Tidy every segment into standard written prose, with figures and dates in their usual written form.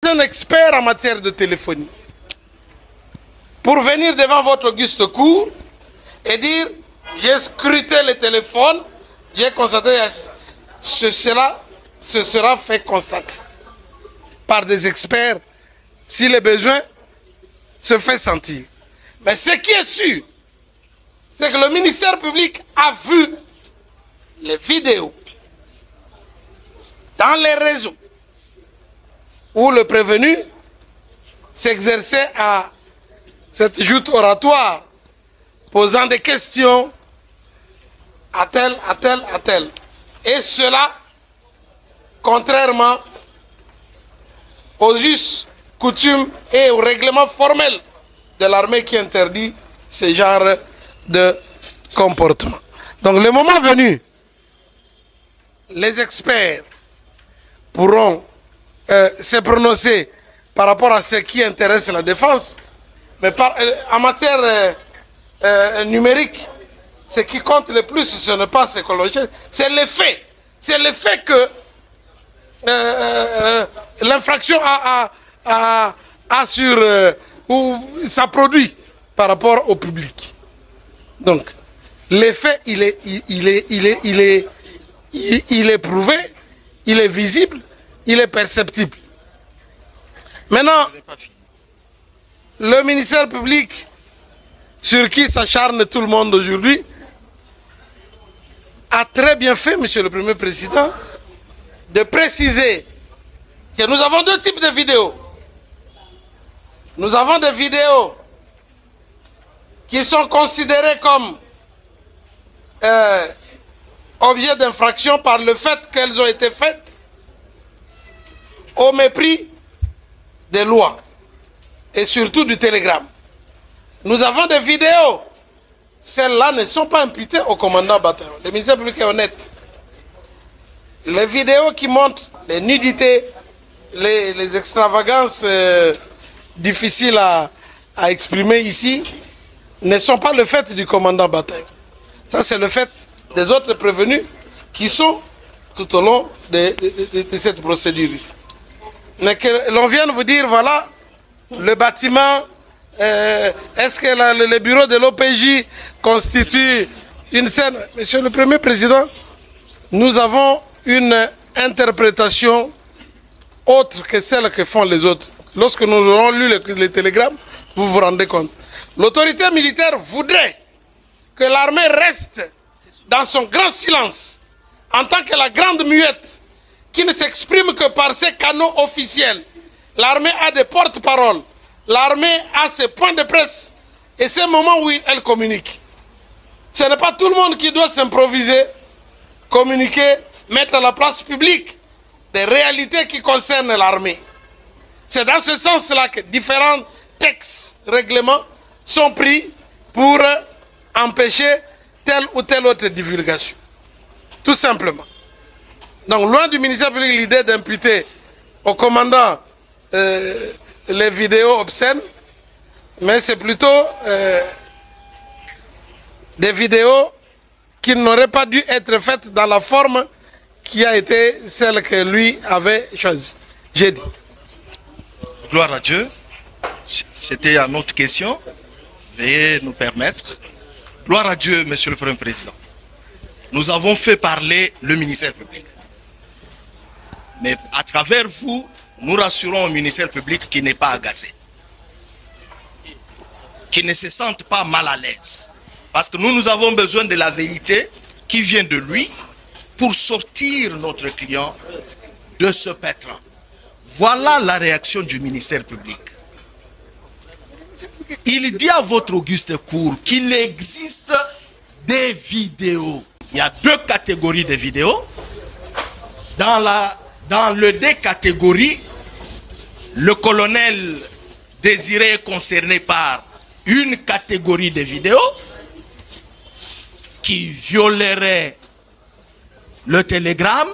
un expert en matière de téléphonie pour venir devant votre auguste cour et dire j'ai scruté les téléphones, j'ai constaté ce sera fait constater par des experts si le besoin se fait sentir. Mais ce qui est sûr, c'est que le ministère public a vu les vidéos dans les réseaux où le prévenu s'exerçait à cette joute oratoire, posant des questions à tel, à tel, à tel. Et cela, contrairement aux us, coutumes et au règlement formel de l'armée qui interdit ce genre de comportement. Donc le moment venu, les experts pourront se prononcer par rapport à ce qui intéresse la défense, mais en matière numérique, ce qui compte le plus, ce n'est pas ce que l'on cherche, c'est le fait. C'est le fait que l'infraction a sur ou ça produit par rapport au public. Donc, l'effet, il est prouvé, il est visible, il est perceptible. Maintenant, le ministère public, sur qui s'acharne tout le monde aujourd'hui, a très bien fait, Monsieur le Premier Président, de préciser que nous avons deux types de vidéos. Nous avons des vidéos qui sont considérées comme objets d'infraction par le fait qu'elles ont été faites au mépris des lois et surtout du télégramme. Nous avons des vidéos. Celles-là ne sont pas imputées au commandant bataillon. Le ministère public est honnête. Les vidéos qui montrent les nudités, les extravagances difficiles à exprimer ici, ne sont pas le fait du commandant bataillon. Ça, c'est le fait des autres prévenus qui sont tout au long de cette procédure ici. Mais que l'on vienne vous dire, voilà, le bâtiment, est-ce que le bureau de l'OPJ constitue une scène? Monsieur le Premier Président, nous avons une interprétation autre que celle que font les autres. Lorsque nous aurons lu les télégrammes, vous vous rendez compte. L'autorité militaire voudrait que l'armée reste dans son grand silence, en tant que la grande muette, qui ne s'exprime que par ses canaux officiels. L'armée a des porte-paroles. L'armée a ses points de presse et ces moments où elle communique. Ce n'est pas tout le monde qui doit s'improviser, communiquer, mettre à la place publique des réalités qui concernent l'armée. C'est dans ce sens-là que différents textes, règlements sont pris pour empêcher telle ou telle autre divulgation. Tout simplement. Donc, loin du ministère public l'idée d'imputer au commandant les vidéos obscènes, mais c'est plutôt des vidéos qui n'auraient pas dû être faites dans la forme qui a été celle que lui avait choisie. J'ai dit. Gloire à Dieu. C'était une autre question. Veuillez nous permettre. Gloire à Dieu, Monsieur le Premier Président. Nous avons fait parler le ministère public. Mais à travers vous, nous rassurons au ministère public qui n'est pas agacé. Qui ne se sente pas mal à l'aise. Parce que nous avons besoin de la vérité qui vient de lui pour sortir notre client de ce pétrin. Voilà la réaction du ministère public. Il dit à votre auguste cour qu'il existe des vidéos. Il y a deux catégories de vidéos. Dans le deux catégories, le colonel Désiré est concerné par une catégorie de vidéos qui violerait le télégramme,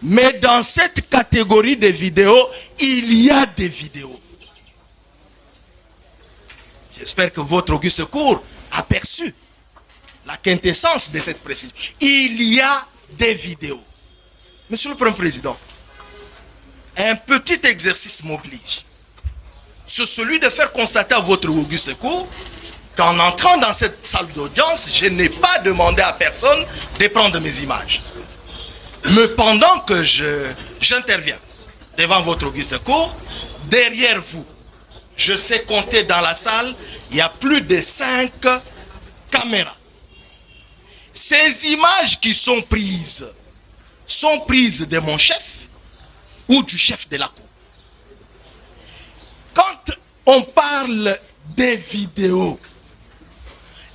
mais dans cette catégorie de vidéos, il y a des vidéos. J'espère que votre auguste cour a perçu la quintessence de cette précision. Il y a des vidéos. Monsieur le Premier Président, un petit exercice m'oblige. C'est celui de faire constater à votre auguste cour qu'en entrant dans cette salle d'audience, je n'ai pas demandé à personne de prendre mes images. Mais pendant que j'interviens devant votre auguste cour, derrière vous, je sais compter dans la salle, il y a plus de 5 caméras. Ces images qui sont prises de mon chef ou du chef de la cour. Quand on parle des vidéos,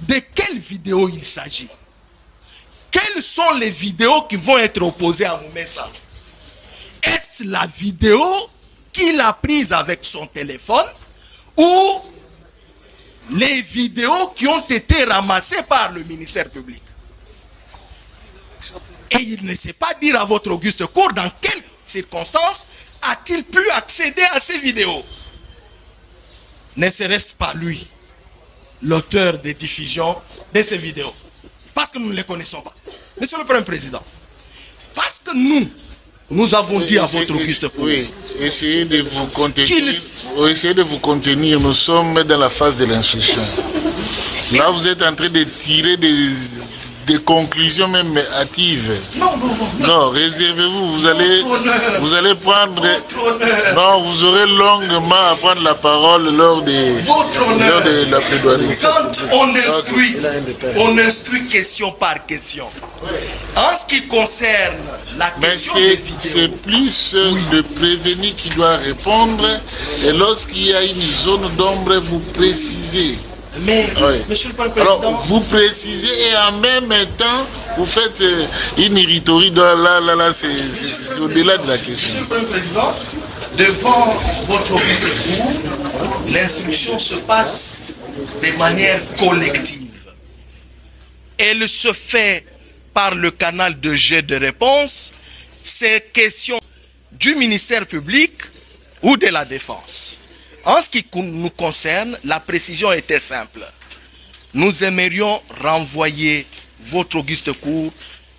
de quelles vidéos il s'agit? Quelles sont les vidéos qui vont être opposées à Moumessa? Est-ce la vidéo qu'il a prise avec son téléphone ou les vidéos qui ont été ramassées par le ministère public? Et il ne sait pas dire à votre auguste cour dans quelles circonstances a-t-il pu accéder à ces vidéos. Ne serait-ce pas lui, l'auteur des diffusions de ces vidéos? Parce que nous ne les connaissons pas. Monsieur le Premier Président, parce que nous avons dit à votre auguste cour. Oui, essayez de vous contenir. Essayez de vous contenir. Nous sommes dans la phase de l'instruction. Là, vous êtes en train de tirer des conclusions même hâtives. Non, réservez-vous. Vous allez prendre. Non, vous aurez longuement à prendre la parole lors de la plaidoirie. Quand on instruit question par question. En ce qui concerne la question des vidéos, c'est plus le prévenu qui doit répondre. Et lorsqu'il y a une zone d'ombre, vous précisez. Mais, Monsieur le Président, alors, vous précisez et en même temps, vous faites une irritorie. Là, c'est au-delà de la question. Monsieur le Président, devant votre auguste cour, l'instruction se passe de manière collective. Elle se fait par le canal de jet de réponse, ces questions du ministère public ou de la défense. En ce qui nous concerne, la précision était simple. Nous aimerions renvoyer votre auguste cour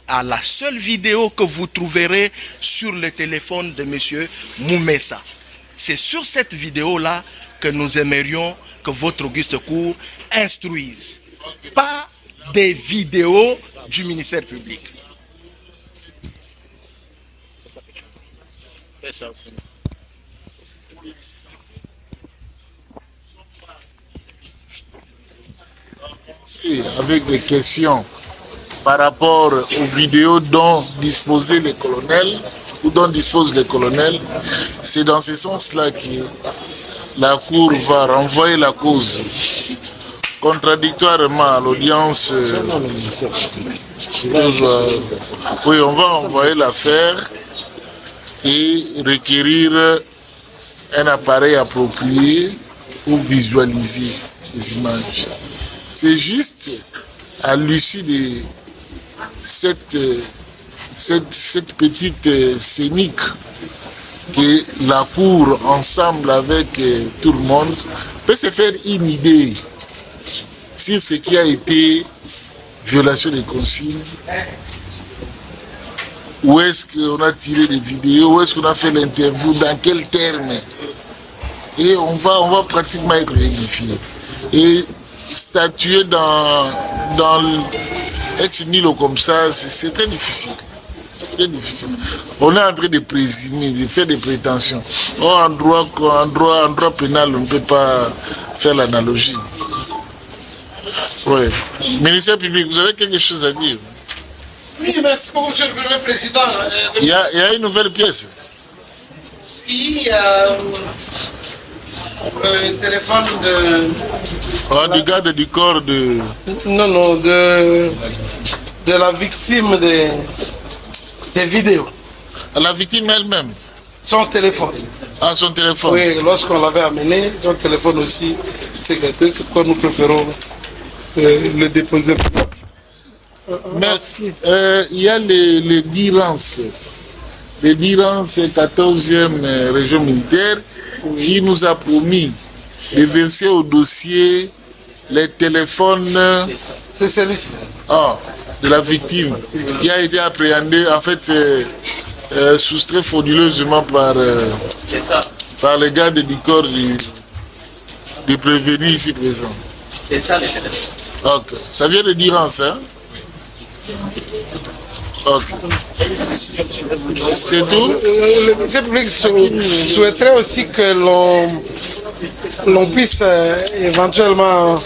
à la seule vidéo que vous trouverez sur le téléphone de M. Moumessa. C'est sur cette vidéo-là que nous aimerions que votre auguste cour instruise. Pas des vidéos du ministère public. Avec des questions par rapport aux vidéos dont disposaient les colonels ou dont disposent les colonels, c'est dans ce sens-là que la Cour va renvoyer la cause contradictoirement à l'audience. Oui, on va envoyer l'affaire et requérir un appareil approprié pour visualiser les images. C'est juste à l'issue de cette petite scénique que la Cour, ensemble avec tout le monde, peut se faire une idée sur ce qui a été violation des consignes. Où est-ce qu'on a tiré des vidéos, où est-ce qu'on a fait l'interview, dans quel terme. Et on va pratiquement être réunifié. Et statuer dans ex nihilo comme ça, c'est très difficile. Très difficile. On est en train de présumer, de faire des prétentions. En droit pénal, on ne peut pas faire l'analogie. Oui. Ministère public, vous avez quelque chose à dire? Oui, merci beaucoup, Monsieur le Premier Président. Il y a une nouvelle pièce. Il y a le téléphone de... Oh, du garde du corps de... Non, de la victime des vidéos. La victime elle-même? Son téléphone. Ah, son téléphone. Oui, lorsqu'on l'avait amené, son téléphone aussi, c'est pourquoi nous préférons le déposer. Mais il y a les DIRANS. Les DIRANS, 14e région militaire, qui nous a promis de verser au dossier les téléphones. C'est celui-ci. De la victime qui a été appréhendé. En fait, soustrait frauduleusement par les gardes du corps du prévenu ici présent. C'est ça le téléphone. Ok. Ça vient de Durance, hein? Ok. C'est tout? Le ministère public souhaiterait aussi que l'on puisse éventuellement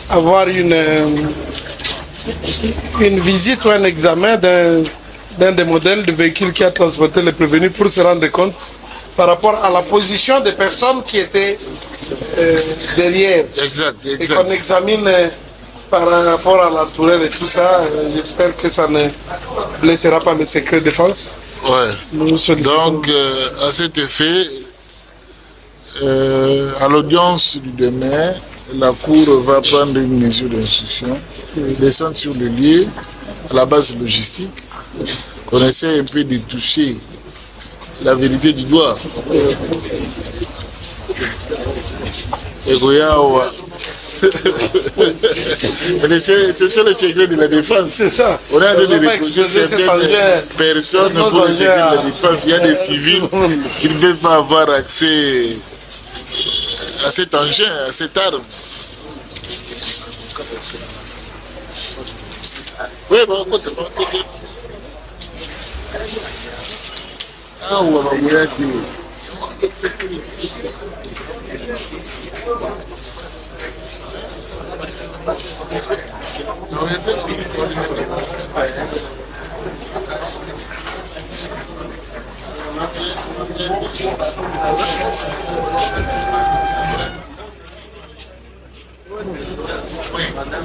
avoir une visite ou un examen d'un des modèles de véhicules qui a transporté les prévenus pour se rendre compte par rapport à la position des personnes qui étaient derrière. Exact, Et exact. qu'on examine par rapport à la tourelle et tout ça. J'espère que ça ne blessera pas le secret défense. Ouais. Nous sollicitons. Donc, à cet effet, à l'audience du demain, la Cour va prendre une mesure d'instruction, descendre sur le lieu, à la base logistique, on essaie un peu de toucher la vérité du doigt. Et c'est ça le secret de la défense. C'est ça. On a de pas reprocher exposer cet certaines engin. personnes pour le secret de la défense. Il y a des civils qui ne peuvent pas avoir accès à cet engin, à cette arme. Oui, bon, ah, ouais,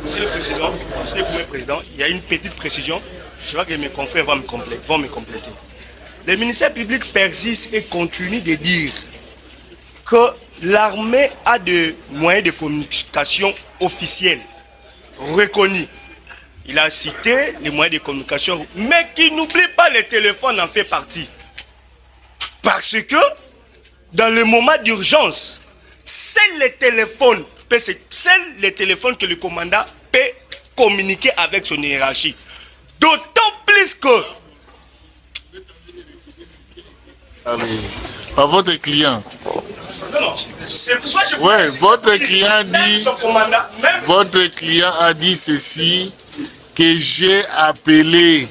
Monsieur le Président, Monsieur le Premier Président, il y a une petite précision. Je vois que mes confrères vont me compléter. Le ministère public persiste et continue de dire que l'armée a des moyens de communication officiels reconnus. Il a cité les moyens de communication, mais qui n'oublie pas les téléphones en fait partie. Parce que dans le moment d'urgence, seuls les téléphones que le commandant peut communiquer avec son hiérarchie. D'autant plus que... Allez, par votre client. Non, c'est pourquoi je... Ouais, votre client dit... Son commandant, même... Votre client a dit ceci, que j'ai appelé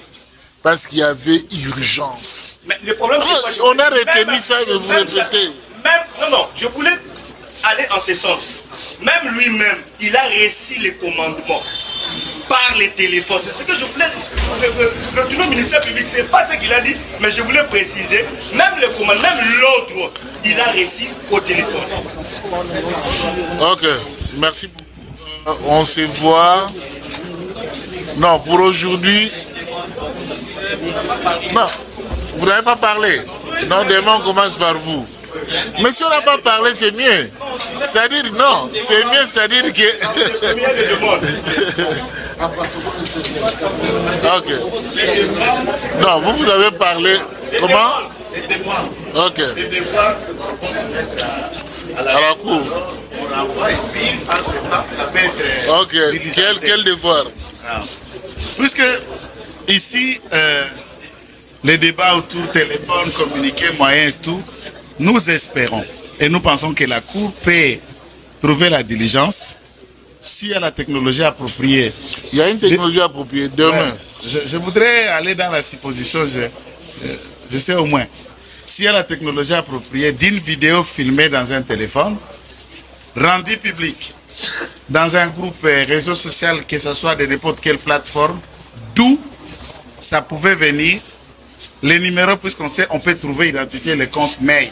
parce qu'il y avait urgence. Mais le problème, c'est on a retenu ça, mais vous répétez. Non, je voulais aller en ce sens. Même lui-même, il a reçu les commandements par les téléphones. C'est ce que je voulais retourner au ministère public. C'est pas ce qu'il a dit, mais je voulais préciser. Même le commandement, même l'autre, il a reçu au téléphone. Ok, merci. On se voit. Non, pour aujourd'hui. Non, vous n'avez pas parlé. Non, demain on commence par vous. Mais si on n'a pas parlé, c'est mieux. C'est-à-dire, non, c'est mieux, c'est-à-dire que... Ok. Non, vous avez parlé. Comment? Ok. À la cour. Ok. Quel devoir? Puisque ici, les débats autour téléphone, communiqué, moyen et tout, nous espérons et nous pensons que la Cour peut trouver la diligence s'il y a la technologie appropriée. Il y a une technologie appropriée demain. Ouais, je voudrais aller dans la supposition, je sais au moins, s'il y a la technologie appropriée d'une vidéo filmée dans un téléphone, rendue publique, dans un groupe réseau social, que ce soit de n'importe quelle plateforme, d'où ça pouvait venir, les numéros, puisqu'on sait, on peut trouver, identifier les comptes mail.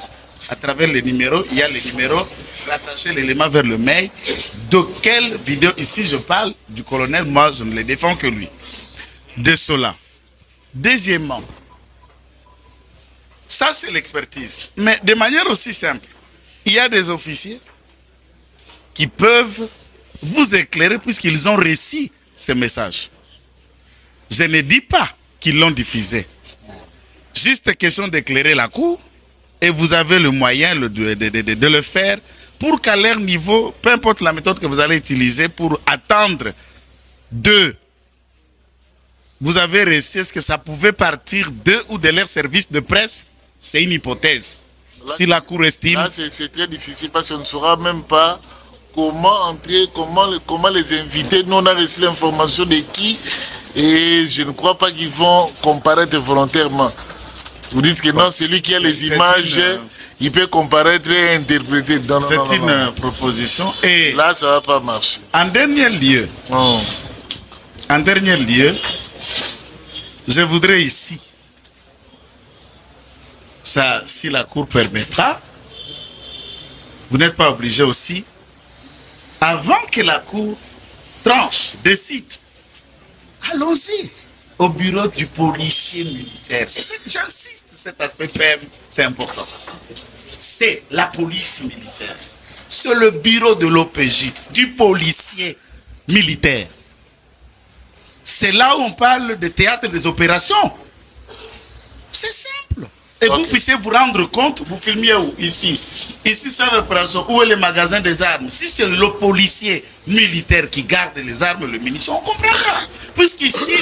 À travers les numéros, il y a les numéros, rattacher l'élément vers le mail. De quelle vidéo, ici je parle du colonel, moi je ne les défends que lui. De cela. Deuxièmement, ça c'est l'expertise. Mais de manière aussi simple, il y a des officiers qui peuvent vous éclairer puisqu'ils ont reçu ces messages. Je ne dis pas qu'ils l'ont diffusé. Juste question d'éclairer la cour et vous avez le moyen de le faire pour qu'à leur niveau, peu importe la méthode que vous allez utiliser pour attendre de vous avez reçu, est-ce que ça pouvait partir d'eux ou de leur service de presse? C'est une hypothèse. Là, si la Cour estime... Là, c'est très difficile parce qu'on ne saura même pas comment entrer, comment les inviter. Nous, on a reçu l'information de qui et je ne crois pas qu'ils vont comparaître volontairement. Vous dites que non, c'est lui qui a les images, il peut comparaître et interpréter. C'est une proposition. Et là, ça ne va pas marcher. En dernier lieu, je voudrais ici, ça, si la Cour permettra, vous n'êtes pas obligé aussi, avant que la Cour tranche, décide, allons-y au bureau du policier militaire. J'insiste, cet aspect PM, c'est important. C'est la police militaire. C'est le bureau de l'OPJ, du policier militaire. C'est là où on parle de théâtre des opérations. C'est simple. Et vous puissiez vous rendre compte, vous filmiez où? Ici. Ici, c'est l'opération. Où est le magasin des armes? Si c'est le policier militaire qui garde les armes, les munitions, on comprendra. Puisqu'ici,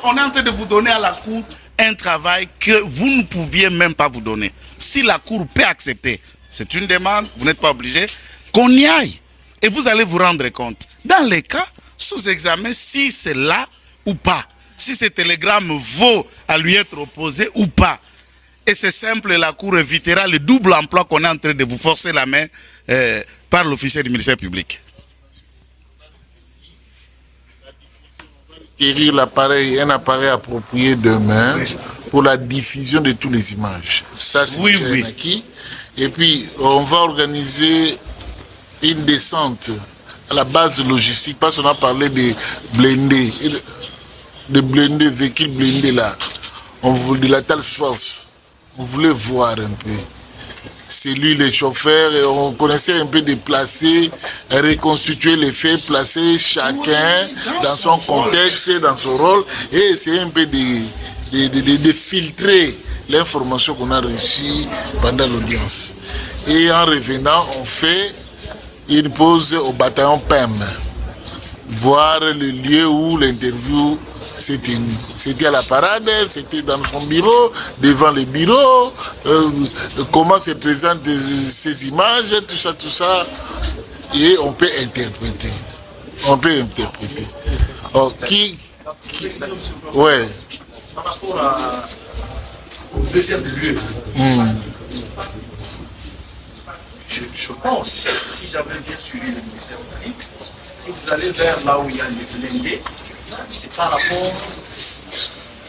on est en train de vous donner à la Cour un travail que vous ne pouviez même pas vous donner. Si la Cour peut accepter, c'est une demande, vous n'êtes pas obligé, qu'on y aille. Et vous allez vous rendre compte. Dans les cas, sous examen, si c'est là ou pas. Si ce télégramme vaut à lui être opposé ou pas. Et c'est simple, la Cour évitera le double emploi qu'on est en train de vous forcer la main par l'officier du ministère public. Acquérir un appareil approprié demain pour la diffusion de toutes les images. Ça, c'est un acquis. Et puis, on va organiser une descente à la base logistique, parce qu'on a parlé des blindés, véhicules blindés là. On voulait de la task force. On voulait voir un peu. C'est lui le chauffeur et on connaissait un peu déplacer, reconstituer les faits, placer chacun dans son contexte, dans son rôle et essayer un peu de filtrer l'information qu'on a reçue pendant l'audience. Et en revenant, on fait une pause au bataillon PEM. Voir le lieu où l'interview s'est tenue. C'était à la parade, c'était dans son bureau, devant le bureau, comment se présentent ces images, tout ça, et on peut interpréter. Alors, ouais. Par rapport au deuxième lieu, je pense, si j'avais bien suivi le ministère public, si vous allez vers là où il y a les blindés, c'est par rapport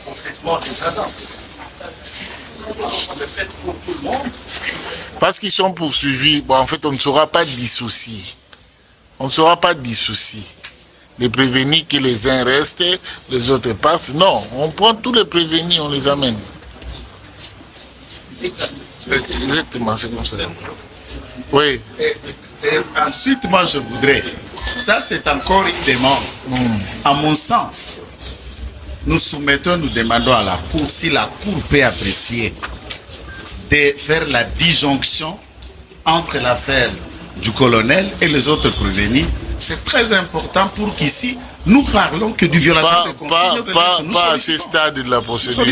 au traitement des cadavres. On le fait pour tout le monde. Parce qu'ils sont poursuivis, bon, en fait, on ne saura pas dissocier. On ne saura pas dissocier. Les prévenus que les uns restent, les autres partent. Non, on prend tous les prévenus, on les amène. Exactement, c'est comme ça. Oui. Et ensuite, moi, je voudrais, ça c'est encore une demande. À mon sens, nous demandons à la Cour, si la Cour peut apprécier, de faire la disjonction entre l'affaire du colonel et les autres prévenus. C'est très important pour qu'ici, nous parlons que du violation des consignes. Pas à ce stade de la procédure.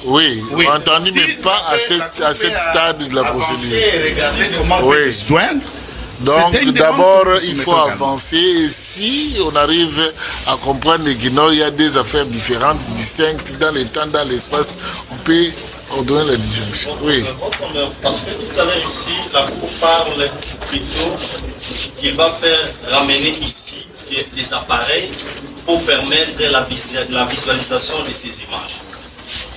Oui, entendu, mais pas à ce stade de la procédure. Oui. Donc d'abord, il faut avancer et si on arrive à comprendre que non, il y a des affaires différentes, distinctes dans le temps, dans l'espace, on peut ordonner la disjonction. Oui. Parce que tout à l'heure ici, la Cour parle plutôt qu'il va faire ramener ici des appareils pour permettre la visualisation de ces images.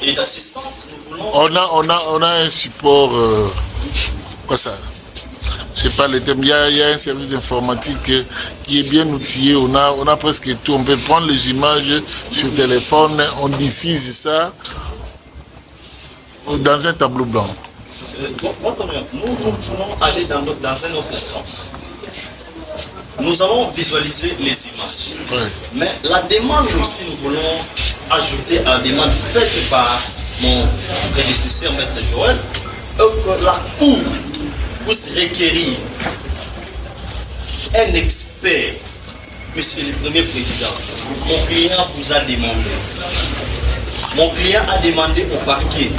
Et dans ce sens, nous voulons... On a un support... quoi ça? Je ne sais pas le thème. Il y a un service d'informatique qui est bien outillé. On a presque tout. On peut prendre les images sur téléphone, on diffuse ça dans un tableau blanc. Nous voulons aller dans un autre sens. Nous allons visualiser les images. Ouais. Mais la demande aussi, nous voulons ajouter à la demande faite par mon prédécesseur, Maître Joël, que la Cour puisse requérir un expert Monsieur le Premier Président, mon client vous a demandé. Mon client a demandé au parquet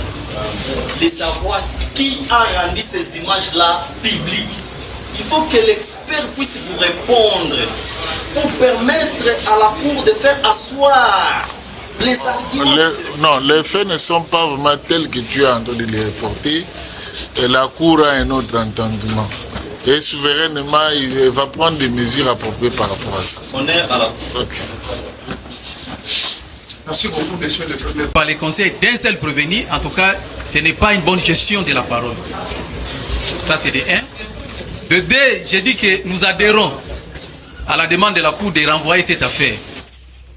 de savoir qui a rendu ces images-là publiques. Il faut que l'expert puisse vous répondre pour permettre à la Cour de faire asseoir les arguments. Non, les faits ne sont pas vraiment tels que tu as entendu les reporter. Et la Cour a un autre entendement. Et souverainement, il va prendre des mesures appropriées par rapport à ça. On est à la Cour. Ok. Merci beaucoup, monsieur le Premier. Par les conseils d'un seul prévenu, en tout cas, ce n'est pas une bonne gestion de la parole. Ça, c'est de 1. De 2, j'ai dit que nous adhérons à la demande de la Cour de renvoyer cette affaire.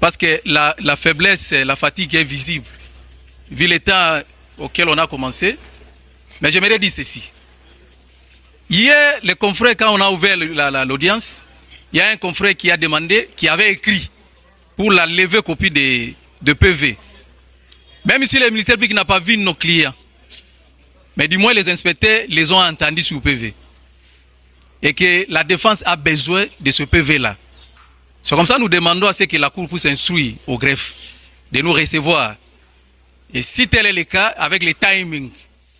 Parce que la faiblesse, la fatigue est visible, vu l'état auquel on a commencé. Mais j'aimerais dire ceci. Hier, les confrères, quand on a ouvert l'audience, il y a un confrère qui a demandé, qui avait écrit pour la levée copie de PV. Même si le ministère public n'a pas vu nos clients, mais du moins les inspecteurs les ont entendus sur PV. Et que la défense a besoin de ce PV-là. C'est comme ça que nous demandons à ce que la Cour puisse instruire au greffe de nous recevoir. Et si tel est le cas, avec les timings,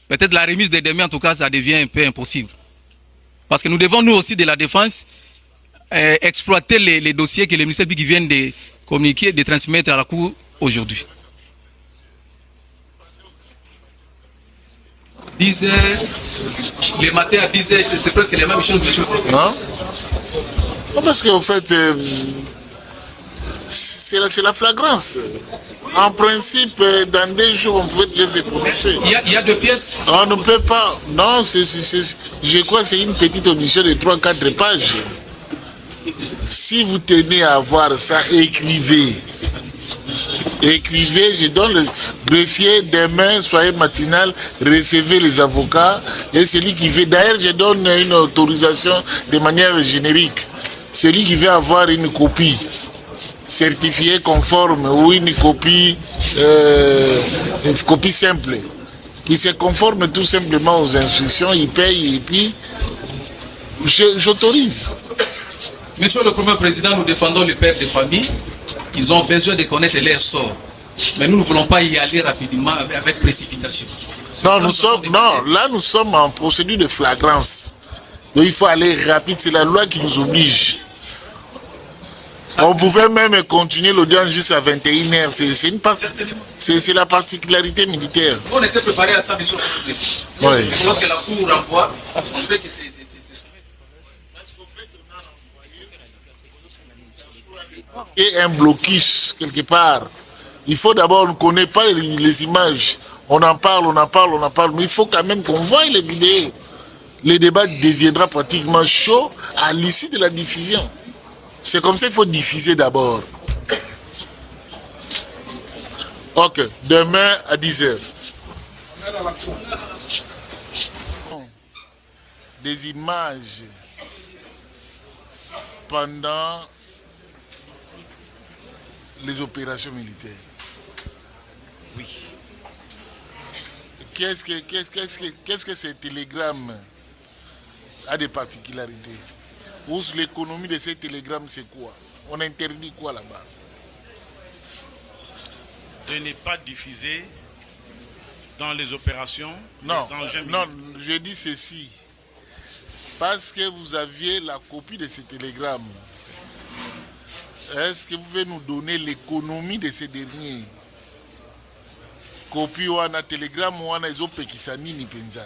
peut-être la remise de demain, en tout cas, ça devient un peu impossible. Parce que nous devons, nous aussi, de la défense, exploiter les dossiers que les ministères publics viennent de communiquer, de transmettre à la Cour aujourd'hui. 10 heures, le matin à 10 heures, c'est presque les mêmes choses, monsieur. Non? Non, parce qu'en fait, c'est la flagrance. En principe, dans 2 jours, on pouvait déjà se prononcer. Il y a 2 pièces. On ne peut pas. Non, je crois que c'est une petite audition de 3-4 pages. Si vous tenez à voir ça, écrivez. Écrivez, je donne le greffier demain, soyez matinal, recevez les avocats et celui qui veut. D'ailleurs, je donne une autorisation de manière générique. Celui qui veut avoir une copie certifiée conforme ou une copie simple, qui se conforme tout simplement aux instructions, il paye et puis j'autorise. Monsieur le Premier Président, nous défendons les pères de famille. Ils ont besoin de connaître leur sort. Mais nous ne voulons pas y aller rapidement avec précipitation. Non, là nous sommes en procédure de flagrance. Donc il faut aller rapide, c'est la loi qui nous oblige. On pouvait même continuer l'audience jusqu'à 21h. C'est la particularité militaire. On était préparé à ça, monsieur. Oui. Lorsque la Cour renvoie, on veut que c'est... Et un blocus quelque part. Il faut d'abord, on ne connaît pas les images. On en parle, mais il faut quand même qu'on voie les vidéos. Le débat deviendra pratiquement chaud à l'issue de la diffusion. C'est comme ça qu'il faut diffuser d'abord. Ok, demain à 10h. Des images pendant les opérations militaires. Oui. Qu'est-ce que ces télégrammes a des particularités? L'économie de ces télégrammes, c'est quoi? On interdit quoi là-bas? De ne pas diffuser dans les opérations non, les engins militaires. Non, je dis ceci. Parce que vous aviez la copie de ces télégrammes. Est-ce que vous pouvez nous donner l'économie de ces derniers? Copie ou un télégramme ou un ezopekisani ni penza.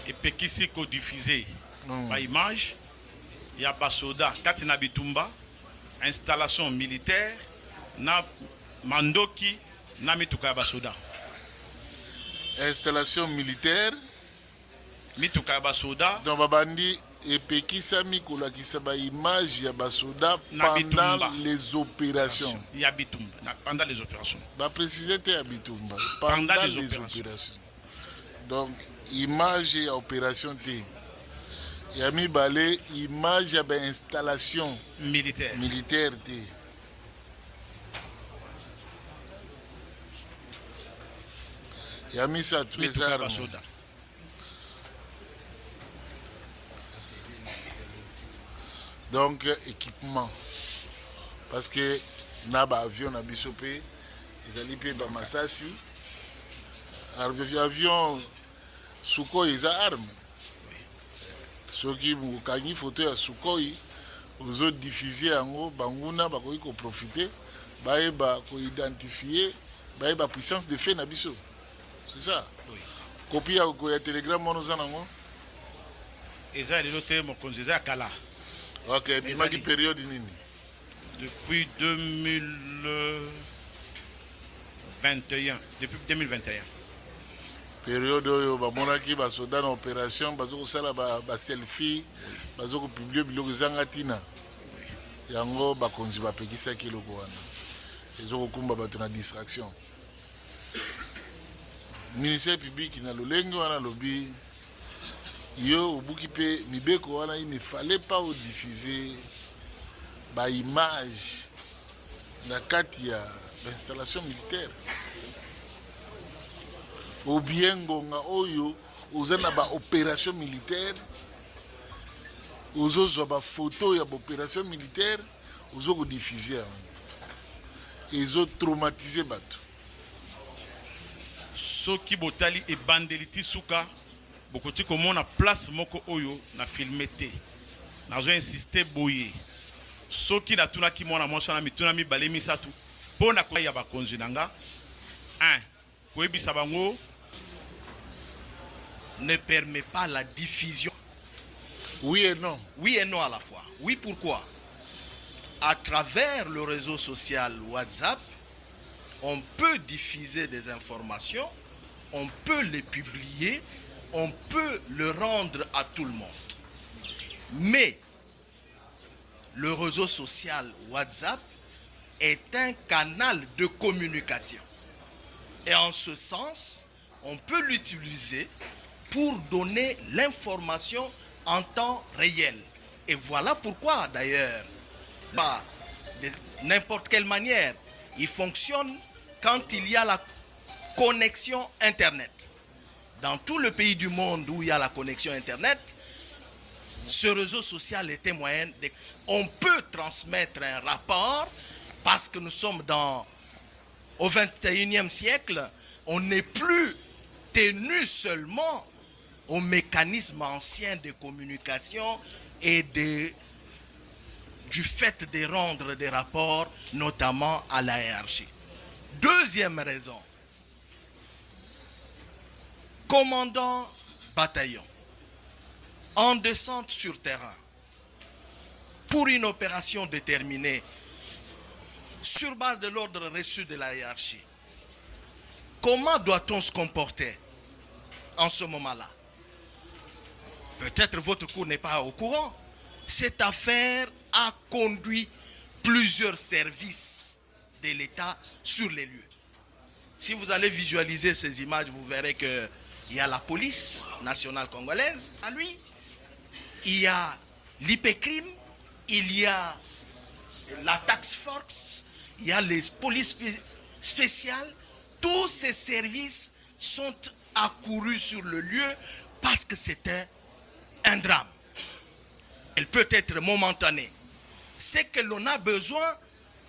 Et pekisi ko diffusé par image. Il y a Basoda, Katina Bitumba, installation militaire, na Mandoki, Namituka Basoda. Installation militaire. Mituka Basoda. Dans Babandi. Et Pekisa Mikola qui s'aba image ya Basoda pendant les opérations. Il y a Bitumba, pendant les opérations. Bah préciser à Bitumba pendant les opérations. Donc image et opération T. Il y a mis balé image et installation militaire T. Il y a mis ça tous les armes. Donc, équipement. Parce que, na ba avion na bisopé, ils allaient payer ba Masasi. Avion, Sukhoi, ils ont armes. Ceux qui ont gagné photo à Sukhoi, aux autres diffusés en haut, Banguna, Bakoui, qu'on profite, Baïba, qu'on identifier, Baïba, puissance de fait, Nabiso. C'est ça. Oui. Copie à Okoya Telegram, mon aux anangos. Et ça, il est noté, mon conseiller à Kala. Ok, mais ma période nini? Depuis 2021. Depuis 2021. Période où bamonaki basoda na opération bazoko sala ba selfie bazoko publier biloko zangatina yango bakonzi bapekisa kiloko wana ezoko kumba bato na distraction ministère public na lolenge wana lobi yo obuki pe mibeko wana il ne fallait pas diffuser ba image na kati ya installation militaire ou bien ngonga oyo ozana ba opération militaire ozo ba photo ya ba opération militaire ozo ko diffuser ezo traumatiser bato soki botali e bandeliti suka bokoti komona place moko oyo na filmé te nazo insister boye soki na tuna ki mona mosana mituna mi balemi satu pona ko ya bakonzi nanga 1 koyebisa bango ne permet pas la diffusion. Oui et non. Oui et non à la fois. Oui, pourquoi? À travers le réseau social WhatsApp, on peut diffuser des informations, on peut les publier, on peut le rendre à tout le monde. Mais le réseau social WhatsApp est un canal de communication. Et en ce sens, on peut l'utiliser pour donner l'information en temps réel. Et voilà pourquoi d'ailleurs, de n'importe quelle manière, il fonctionne quand il y a la connexion Internet. Dans tout le pays du monde où il y a la connexion Internet, ce réseau social est un moyen de... On peut transmettre un rapport parce que nous sommes au 21e siècle, on n'est plus tenu seulement au mécanisme ancien de communication et du fait de rendre des rapports, notamment à la hiérarchie. Deuxième raison, commandant bataillon, en descente sur terrain, pour une opération déterminée, sur base de l'ordre reçu de la hiérarchie, comment doit-on se comporter en ce moment-là? Peut-être votre cour n'est pas au courant. Cette affaire a conduit plusieurs services de l'État sur les lieux. Si vous allez visualiser ces images, vous verrez qu'il y a la police nationale congolaise à lui, il y a l'IPCRIM, il y a la task force, il y a les polices spéciales. Tous ces services sont accourus sur le lieu parce que c'était un drame. Elle peut être momentanée. C'est que l'on a besoin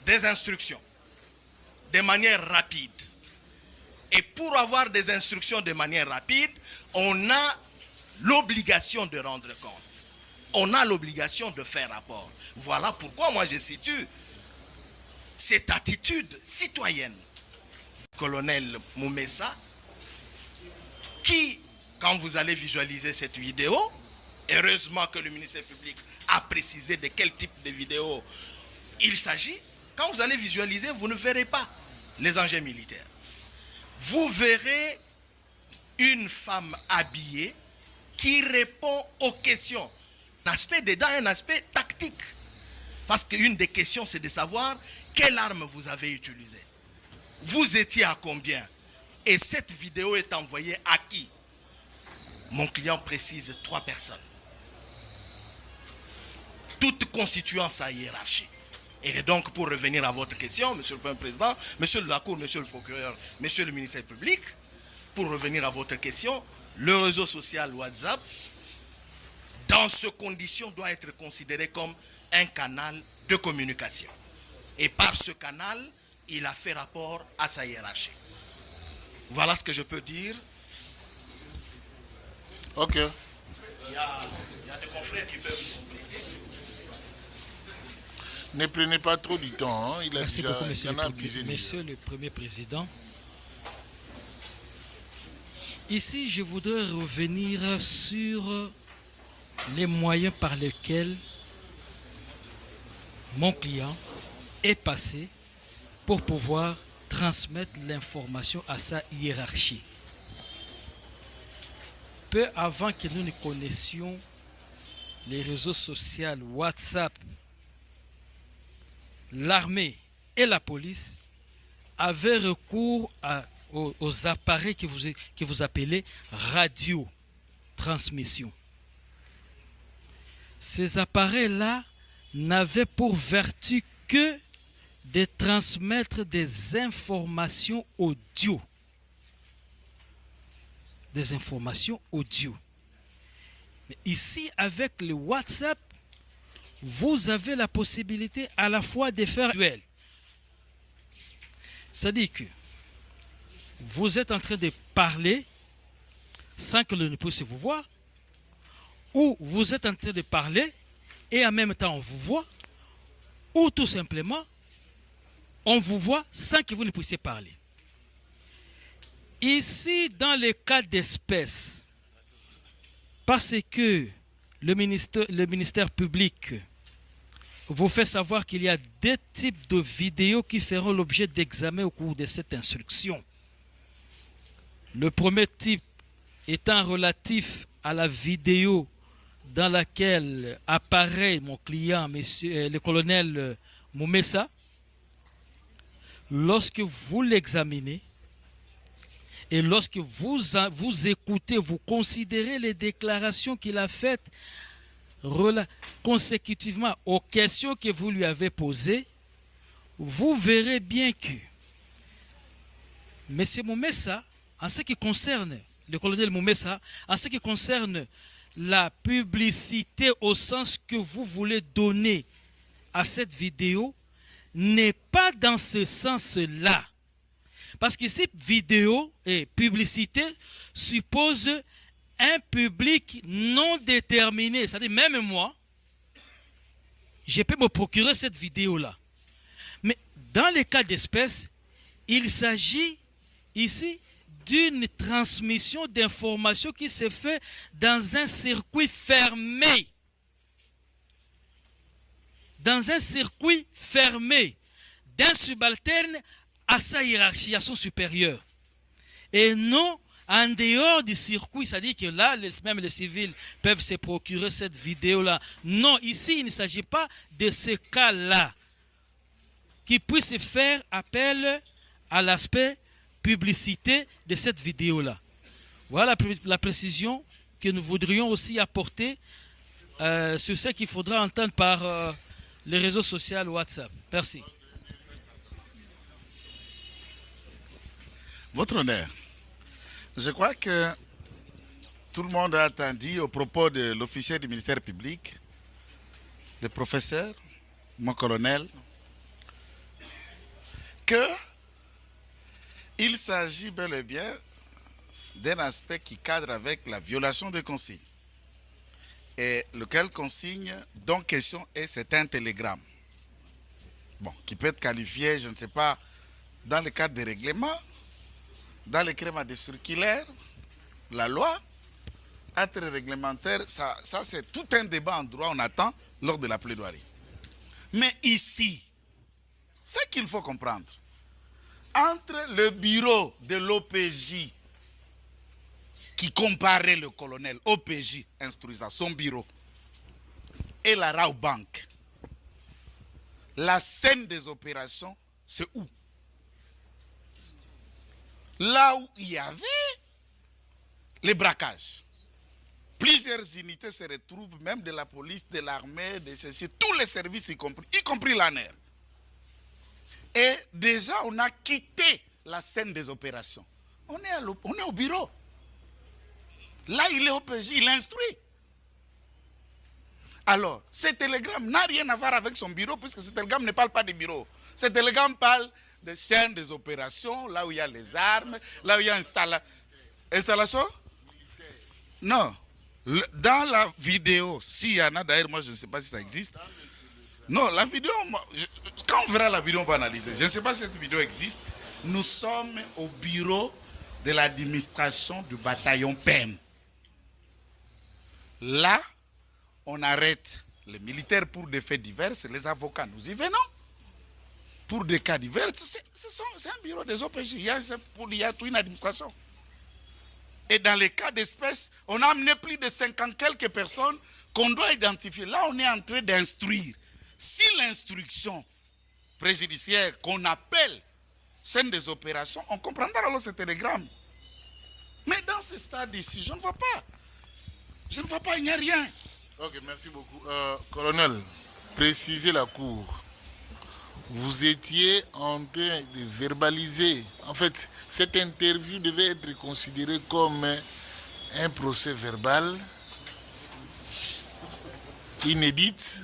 des instructions de manière rapide. Et pour avoir des instructions de manière rapide, on a l'obligation de rendre compte. On a l'obligation de faire rapport. Voilà pourquoi moi je situe cette attitude citoyenne du colonel Moumessa qui, quand vous allez visualiser cette vidéo, heureusement que le ministère public a précisé de quel type de vidéo il s'agit. Quand vous allez visualiser, vous ne verrez pas les engins militaires. Vous verrez une femme habillée qui répond aux questions. L'aspect dedans est un aspect tactique. Parce qu'une des questions, c'est de savoir quelle arme vous avez utilisée. Vous étiez à combien? Et cette vidéo est envoyée à qui? Mon client précise 3 personnes. Toutes constituant sa hiérarchie. Et donc, pour revenir à votre question, Monsieur le Premier Président, Monsieur la Cour, Monsieur le Procureur, Monsieur le Ministère public, pour revenir à votre question, le réseau social WhatsApp dans ces conditions, doit être considéré comme un canal de communication. Et par ce canal, il a fait rapport à sa hiérarchie. Voilà ce que je peux dire. Ok. Il y a des confrères qui peuvent compléter. Ne prenez pas trop du temps. Hein. Il a Merci déjà, beaucoup, monsieur le Premier Président. Ici, je voudrais revenir sur les moyens par lesquels mon client est passé pour pouvoir transmettre l'information à sa hiérarchie. Peu avant que nous ne connaissions les réseaux sociaux, WhatsApp, l'armée et la police avaient recours aux appareils que vous appelez radio-transmission. Ces appareils-là n'avaient pour vertu que de transmettre des informations audio. Des informations audio. Mais ici, avec le WhatsApp, vous avez la possibilité à la fois de faire duel. C'est-à-dire que vous êtes en train de parler sans que l'on ne puisse vous voir, ou vous êtes en train de parler et en même temps on vous voit, ou tout simplement on vous voit sans que vous ne puissiez parler. Ici, dans le cas d'espèce, parce que le ministère public vous fait savoir qu'il y a deux types de vidéos qui feront l'objet d'examen au cours de cette instruction. Le premier type étant relatif à la vidéo dans laquelle apparaît mon client, le colonel Moumessa. Lorsque vous l'examinez et lorsque vous écoutez, vous considérez les déclarations qu'il a faites consécutivement aux questions que vous lui avez posées, vous verrez bien que M. Moumessa, en ce qui concerne le colonel Moumessa, en ce qui concerne la publicité au sens que vous voulez donner à cette vidéo, n'est pas dans ce sens-là. Parce que cette vidéo et publicité suppose un public non déterminé. C'est-à-dire, même moi, je peux me procurer cette vidéo-là. Mais dans les cas d'espèce, il s'agit ici d'une transmission d'informations qui se fait dans un circuit fermé. Dans un circuit fermé d'un subalterne à sa hiérarchie, à son supérieur. Et non en dehors du circuit, c'est-à-dire que là, même les civils peuvent se procurer cette vidéo-là. Non, ici, il ne s'agit pas de ce cas-là qui puisse faire appel à l'aspect publicité de cette vidéo-là. Voilà la précision que nous voudrions aussi apporter sur ce qu'il faudra entendre par les réseaux sociaux WhatsApp. Merci. Votre honneur, je crois que tout le monde a entendu au propos de l'officier du ministère public, le professeur, mon colonel, que il s'agit bel et bien d'un aspect qui cadre avec la violation des consignes. Et lequel consigne dont question est, c'est un télégramme. Bon, qui peut être qualifié, je ne sais pas, dans le cadre des règlements, dans le climat des circulaires, la loi, acte réglementaire, ça c'est tout un débat en droit, on attend lors de la plaidoirie. Mais ici, ce qu'il faut comprendre, entre le bureau de l'OPJ qui comparait le colonel, OPJ instruisant son bureau, et la Rao Bank, la scène des opérations, c'est où? Là où il y avait les braquages. Plusieurs unités se retrouvent, même de la police, de l'armée, de ceci, tous les services y compris l'ANER. Et déjà, on a quitté la scène des opérations. On est au bureau. Là, il est au PJ, il instruit. Alors, ce télégramme n'a rien à voir avec son bureau, puisque ce télégramme ne parle pas de bureau. Ce télégramme parle des chaînes, des opérations, là où il y a les armes, là où il y a installation. Non. Dans la vidéo, s'il y en a, d'ailleurs, moi je ne sais pas si ça existe. Non, la vidéo, quand on verra la vidéo, on va analyser. Je ne sais pas si cette vidéo existe. Nous sommes au bureau de l'administration du bataillon PEM. Là, on arrête les militaires pour des faits divers, les avocats, nous y venons. Pour des cas divers, c'est un bureau des OPJ, il y a toute une administration. Et dans les cas d'espèces, on a amené plus de 50 quelques personnes qu'on doit identifier. Là, on est en train d'instruire. Si l'instruction préjudiciaire qu'on appelle scène des opérations, on comprendra alors ce télégramme. Mais dans ce stade ici, je ne vois pas. Je ne vois pas, il n'y a rien. Ok, merci beaucoup. Colonel, précisez la cour. Vous étiez en train de verbaliser. En fait, cette interview devait être considérée comme un procès verbal inédite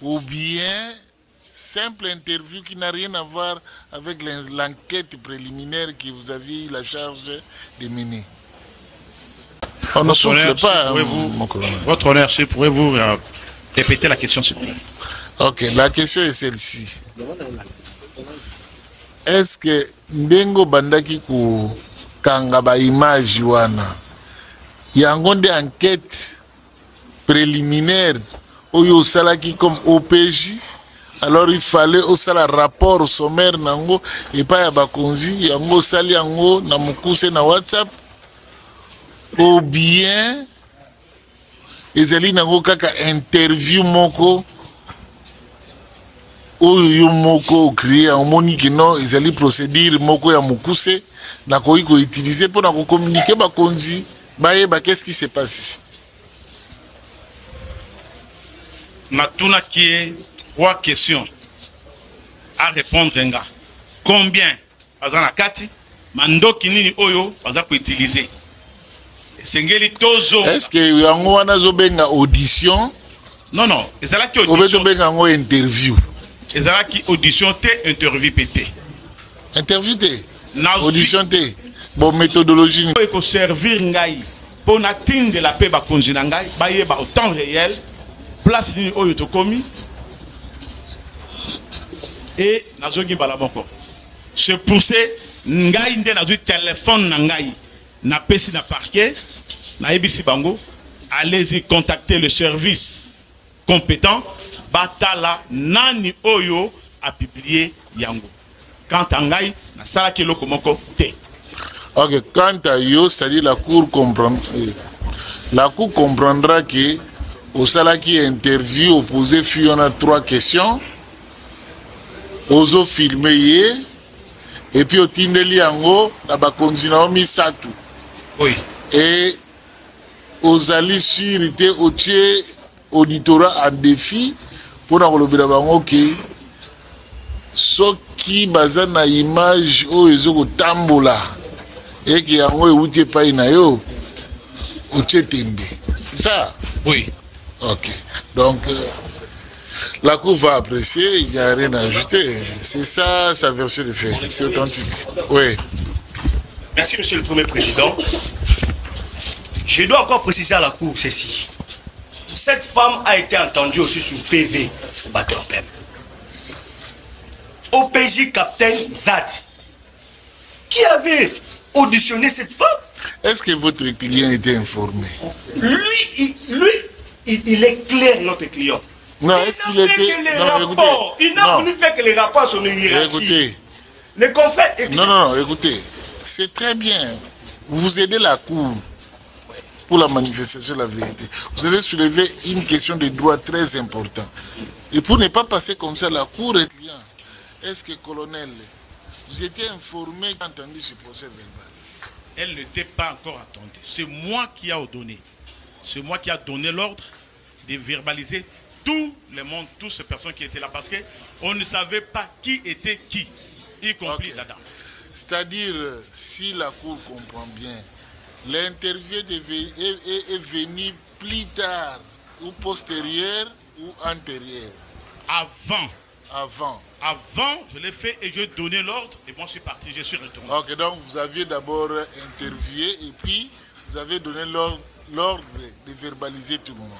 ou bien simple interview qui n'a rien à voir avec l'enquête préliminaire que vous aviez eu la charge de mener. On ne souffle pas, mon colonel. Votre honneur, pourrez-vous répéter la question, s'il vous plaît? Ok, la question est celle-ci. Est-ce que Ndengo Bandaki ku Kangaba image wana yango nde enquête préliminaire oyo salaki comme OPJ, alors il fallait osala rapport sommaire nango et pas ya bakonzi yango sali yango na mukuse na WhatsApp, ou bien ezali nango kaka interview moko oyo moko créé en monique non ezali procédure moko ya mukuse na koyi ko utiliser pour na ko communiquer bakonzi bayeba qu'est-ce qui se passe ici. Matuna qui est 3 questions à répondre nga. Combien azana kati mandoki nini oyo baza ko utiliser. Sengeli tozo. Est-ce que yango wana zo benga audition? Non non, ezala ki audition. Obeto benga ngo interview. Ezala ki audition te interview pété. Interview te. Audition te. Bon méthodologie. Il faut servir ngai pour atteindre la paix ba konzi na ngai ba yeba au temps réel place ni oyo to komi et nazongi bala moko. C'est pour ça ngai nde na du téléphone na ngai na pesi na parquet na ebisi bango, allez-y contacter le service compétent batala nani oyo a publié yango. Quant à ngai na sala ki loko moko te. Ok, quant à yo, c'est-à-dire la cour comprendra que au sala qui interview opposé fut on a 3 questions. Ozo filmé et puis au tindeli yango na bakonzi na omi satu. Oui. Et aux alliés sûreté au tiers auditorat en défi pour na kolobela bango ki soki baza na image oyo ezoko tambola et qui a outé pas inayo outé tembe. C'est ça? Oui. Ok. Donc la cour va apprécier, il n'y a rien à ajouter. C'est ça sa version de fait. C'est authentique. Oui. Merci Monsieur le Premier Président. Je dois encore préciser à la cour ceci. Cette femme a été entendue aussi sur PV au bataillon PEM. OPJ Capitaine Zad, qui avait auditionné cette femme. Est-ce que votre client était informé? Il est clair, notre client. Non, est-ce qu'il était... Non, écoutez. Il n'a voulu faire que les rapports sont hiérarchiques. Écoutez. Les confrères... Non, écoutez. C'est très bien. Vous aidez la cour pour la manifestation de la vérité. Vous avez soulevé une question de droit très importante. Et pour ne pas passer comme ça, la cour est client. Est-ce que, colonel, vous étiez informé quand entendu ce procès verbal? Elle n'était pas encore attendue. C'est moi qui ai ordonné. C'est moi qui ai donné l'ordre de verbaliser tout le monde, toutes ces personnes qui étaient là. Parce qu'on ne savait pas qui était qui, y compris la dame. C'est-à-dire, si la cour comprend bien, l'interview est venue plus tard ou postérieur ou antérieur? Avant. Avant, je l'ai fait et je donnais l'ordre et moi je suis parti, je suis retourné. Ok, donc vous aviez d'abord interviewé et puis vous avez donné l'ordre de verbaliser tout le monde.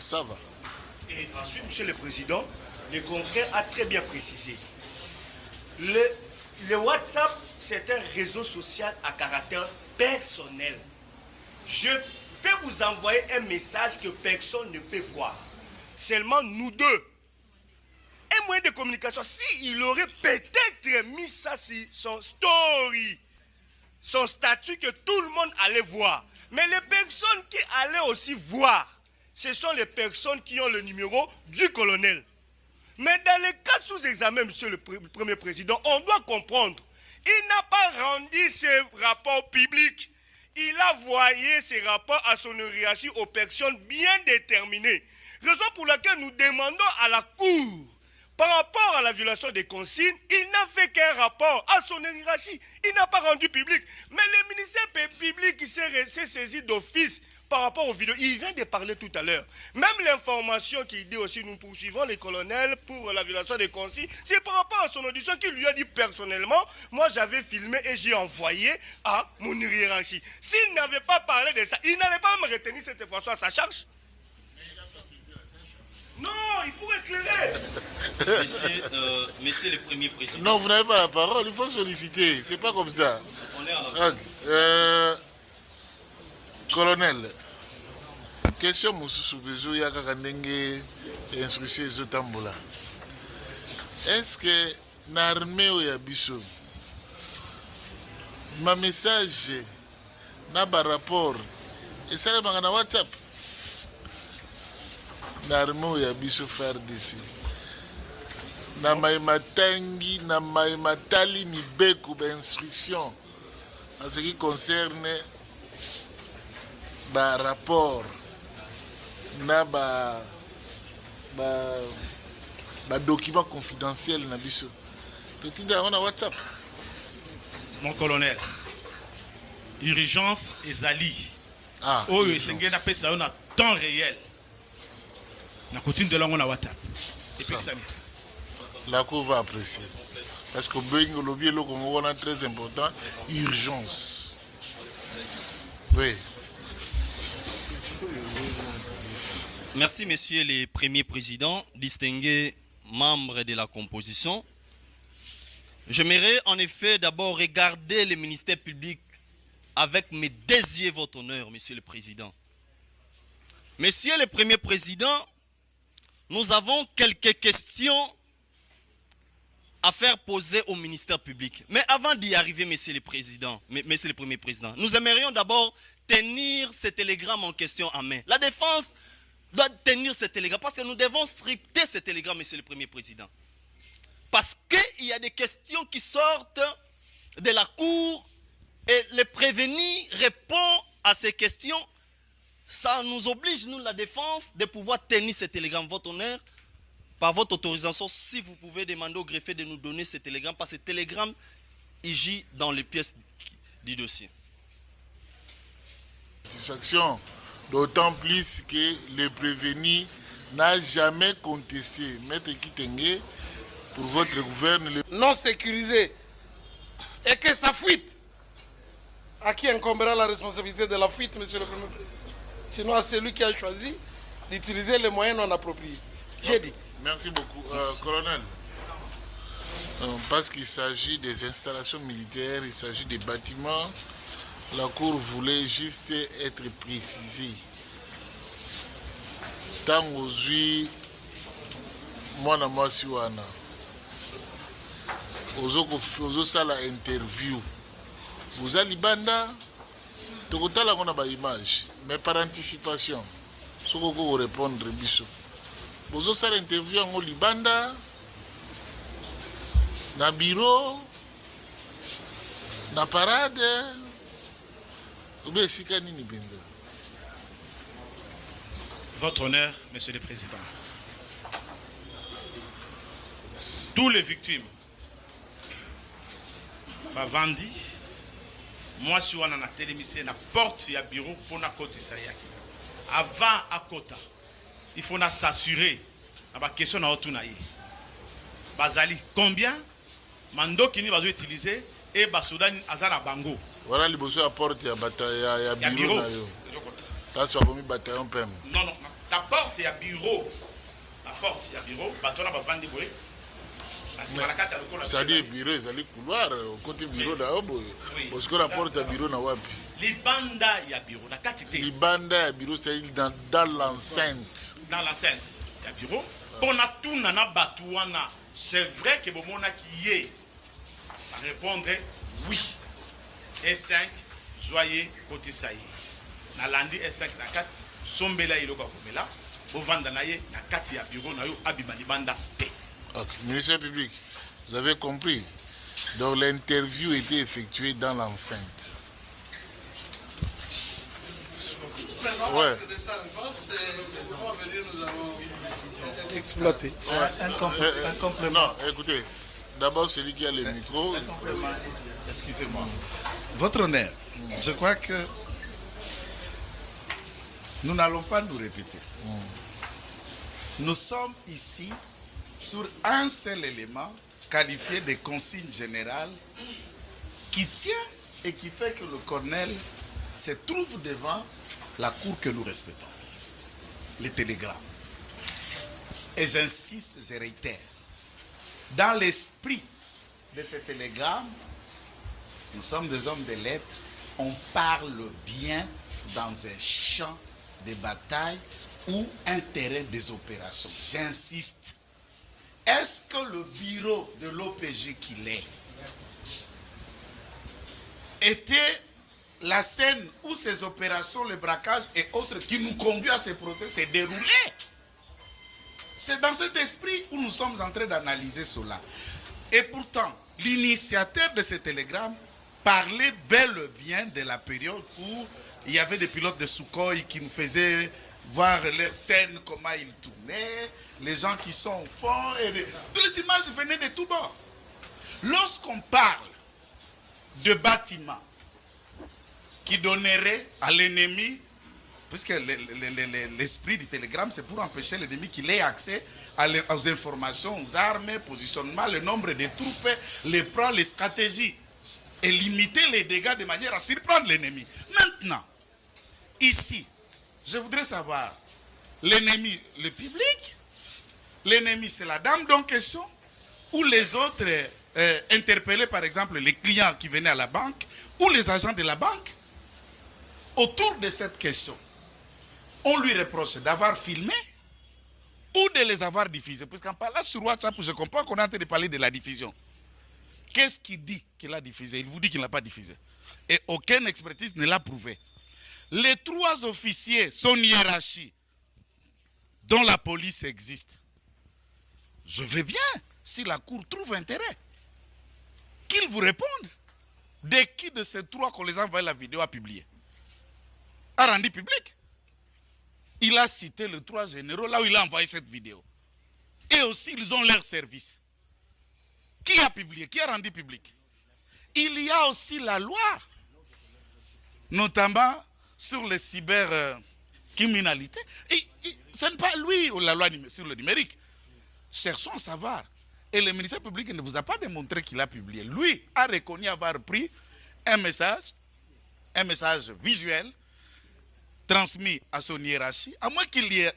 Ça va. Et ensuite, Monsieur le Président, le confrère a très bien précisé. Le WhatsApp, c'est un réseau social à caractère personnel. Je peux vous envoyer un message que personne ne peut voir. Seulement nous deux. Un moyen de communication, s'il aurait peut-être mis ça sur son story, son statut que tout le monde allait voir. Mais les personnes qui allaient aussi voir, ce sont les personnes qui ont le numéro du colonel. Mais dans les cas sous examen, Monsieur le Premier Président, on doit comprendre, il n'a pas rendu ses rapports publics. Il a envoyé ses rapports à son hiérarchie aux personnes bien déterminées. Raison pour laquelle nous demandons à la Cour, par rapport à la violation des consignes, il n'a fait qu'un rapport à son hiérarchie. Il n'a pas rendu public. Mais le ministère public qui s'est saisi d'office par rapport aux vidéos, il vient de parler tout à l'heure. Même l'information qui dit aussi, nous poursuivons les colonels pour la violation des consignes, c'est par rapport à son audition qu'il lui a dit personnellement, moi j'avais filmé et j'ai envoyé à mon hiérarchie. S'il n'avait pas parlé de ça, il n'allait pas me retenir cette fois à sa charge. Non, il pourrait éclairer. Monsieur le Premier Président. Non, vous n'avez pas la parole, il faut solliciter. C'est pas comme ça. On est à la colonel, question Moussou Bezou Yaka Ndenge instruction Zotambola. Est-ce que l'armée ou Yabiso, ma message, n'a pas rapport, et ça le na WhatsApp? L'armée ya biso faire d'ici na maïmatangi na maïmatali mibeko instruction en ce qui concerne ba rapport na ba document confidentiel na biso petit on a WhatsApp. Mon colonel, urgence ezali. Oh, c'est ngena pesa on a temps réel. La coutume de langue on a WhatsApp. La Cour va apprécier. Parce que le est très important. Urgence. Oui. Merci, Monsieur le Premier Président, distingués membres de la composition. J'aimerais en effet d'abord regarder le ministère public avec mes deux yeux, votre honneur, Monsieur le Président. Monsieur le Premier Président, nous avons quelques questions à faire poser au ministère public. Mais avant d'y arriver, Monsieur le Président, Monsieur le Premier Président, nous aimerions d'abord tenir ce télégramme en question en main. La défense doit tenir ce télégramme parce que nous devons stricter ce télégramme, Monsieur le Premier Président. Parce qu'il y a des questions qui sortent de la Cour et le prévenu répond à ces questions. Ça nous oblige, nous, la défense, de pouvoir tenir ce télégramme. Votre honneur, par votre autorisation, si vous pouvez demander au greffier de nous donner ce télégramme, parce que ce télégramme, il gît dans les pièces du dossier. Satisfaction, d'autant plus que le prévenu n'a jamais contesté. Maître Kitenge, pour votre gouvernement, non sécurisé, et que ça fuite. À qui incombera la responsabilité de la fuite, Monsieur le Premier Président? Sinon à celui qui a choisi d'utiliser les moyens non appropriés. J'ai dit. Merci beaucoup, colonel. Parce qu'il s'agit des installations militaires, il s'agit des bâtiments, la Cour voulait juste être précisée. Tant aujourd'hui, moi si wana, aux sala interview, vous allez banda, tout le temps on a ba image. Mais par anticipation, ce que vous répondre, vous avez fait l'interview en Libanda, dans le bureau, dans la parade, ou bien si Votre honneur, Monsieur le Président, tous les victimes, Bavandi, moi, je suis à la télévision, à la porte du bureau pour la côte. avant à Kota, il faut s'assurer à la question de l'autonaïe. Bazali, combien Mando qui va utiliser et Basoudan Azana Bango. Voilà les besoins à porte, il y a bureau. Là, tu as remis bataillon PM. Non, non, ta porte, il y a bureau. La porte, il y a bureau. Bâton, on va vendre des boulets. C'est-à-dire bureau, c'est-à-dire couloir, côté bureau d'Aobo. Parce que la porte, il y a bureau dans Wapi. Libanda, il y a bureau. La quantité. Libanda, il y a bureau, c'est dans l'enceinte. Dans l'enceinte, il y a bureau. Pour tout nana batouana, c'est vrai que bon mona qui est. À répondre oui. S5, joyeux, côté ça y est. Na lundi S5 na 4, sombela iloka komela. Au Vandanaye, na 4 il y a bureau, na yo abimanibanda T. Ok, ministère public, vous avez compris. Donc l'interview était effectuée dans l'enceinte. Ouais. Exploité. Un complément. Non, écoutez, d'abord celui qui a le micro. Excusez-moi. Votre honneur, je crois que nous n'allons pas nous répéter. Nous sommes ici sur un seul élément qualifié de consigne générale qui tient et qui fait que le colonel se trouve devant la cour que nous respectons. Les télégrammes. Et j'insiste, je réitère. Dans l'esprit de ces télégrammes, nous sommes des hommes de lettres, on parle bien dans un champ de bataille ou un terrain des opérations. J'insiste. Est-ce que le bureau de l'OPG qu'il est était la scène où ces opérations, le braquage et autres qui nous conduisent à ces procès s'est déroulé? C'est dans cet esprit où nous sommes en train d'analyser cela. Et pourtant, l'initiateur de ce télégramme parlait bel et bien de la période où il y avait des pilotes de Sukhoi qui nous faisaient voir les scènes, comment ils tournaient, les gens qui sont au fond, et toutes les images venaient de tous bords. Lorsqu'on parle de bâtiments qui donneraient à l'ennemi, puisque l'esprit du télégramme, c'est pour empêcher l'ennemi qu'il ait accès aux informations, aux armes, positionnement, le nombre de troupes, les plans, les stratégies, et limiter les dégâts de manière à surprendre l'ennemi. Maintenant, ici, je voudrais savoir, l'ennemi, le public, l'ennemi, c'est la dame en question, ou les autres interpellés, par exemple, les clients qui venaient à la banque, ou les agents de la banque. Autour de cette question, on lui reproche d'avoir filmé ou de les avoir diffusés. Puisqu'en parlant sur WhatsApp, je comprends qu'on est en train de parler de la diffusion. Qu'est-ce qu'il dit qu'il a diffusé? Il vous dit qu'il n'a pas diffusé. Et aucune expertise ne l'a prouvé. Les 3 officiers, son hiérarchie, dont la police existe, je veux bien, si la cour trouve intérêt, qu'ils vous répondent. De qui de ces 3 qu'on les a envoyé la vidéo à publier? A rendu public. Il a cité les 3 généraux là où il a envoyé cette vidéo. Et aussi, ils ont leur service. Qui a publié? Qui a rendu public? Il y a aussi la loi, notamment sur les cybercriminalités. Ce n'est pas lui ou la loi sur le numérique. Cherchons à savoir. Et le ministère public ne vous a pas démontré qu'il a publié. Lui a reconnu avoir pris un message visuel, transmis à son hiérarchie, à moins qu'il y ait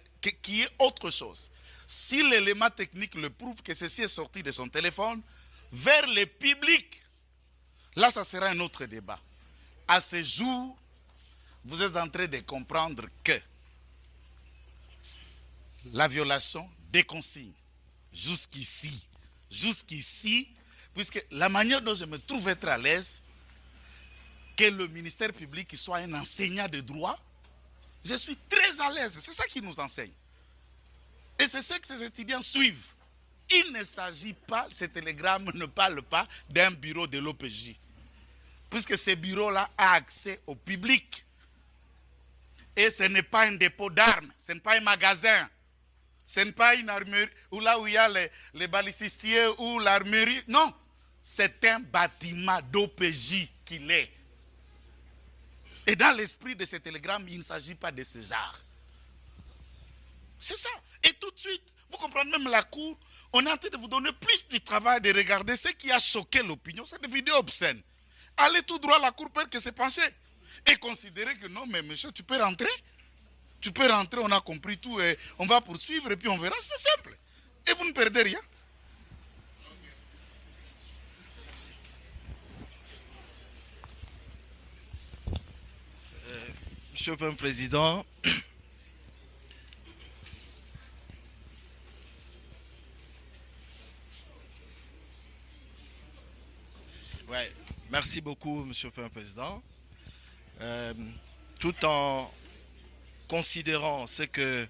autre chose. Si l'élément technique le prouve que ceci est sorti de son téléphone vers le public, là, ça sera un autre débat. À ce jour, vous êtes en train de comprendre que la violation des consignes, jusqu'ici, puisque la manière dont je me trouve être à l'aise, que le ministère public soit un enseignant de droit, je suis très à l'aise. C'est ça qui nous enseigne. Et c'est ça que ces étudiants suivent. Il ne s'agit pas, ce télégramme ne parle pas d'un bureau de l'OPJ. Puisque ce bureau-là a accès au public. Et ce n'est pas un dépôt d'armes, ce n'est pas un magasin. Ce n'est pas une armerie, ou là où il y a les balisticiers ou l'armerie. Non, c'est un bâtiment d'OPJ qu'il est. Et dans l'esprit de ce télégramme, il ne s'agit pas de ce genre. C'est ça. Et tout de suite, vous comprenez, même la cour, on est en train de vous donner plus du travail de regarder ce qui a choqué l'opinion. C'est des vidéos obscènes. Allez tout droit à la cour pour que c'est penché. Et considérer que non, mais monsieur, tu peux rentrer. Tu peux rentrer, on a compris tout et on va poursuivre et puis on verra. C'est simple. Et vous ne perdez rien. Monsieur le Président, ouais, merci beaucoup, Monsieur le Président. Tout en considérant ce que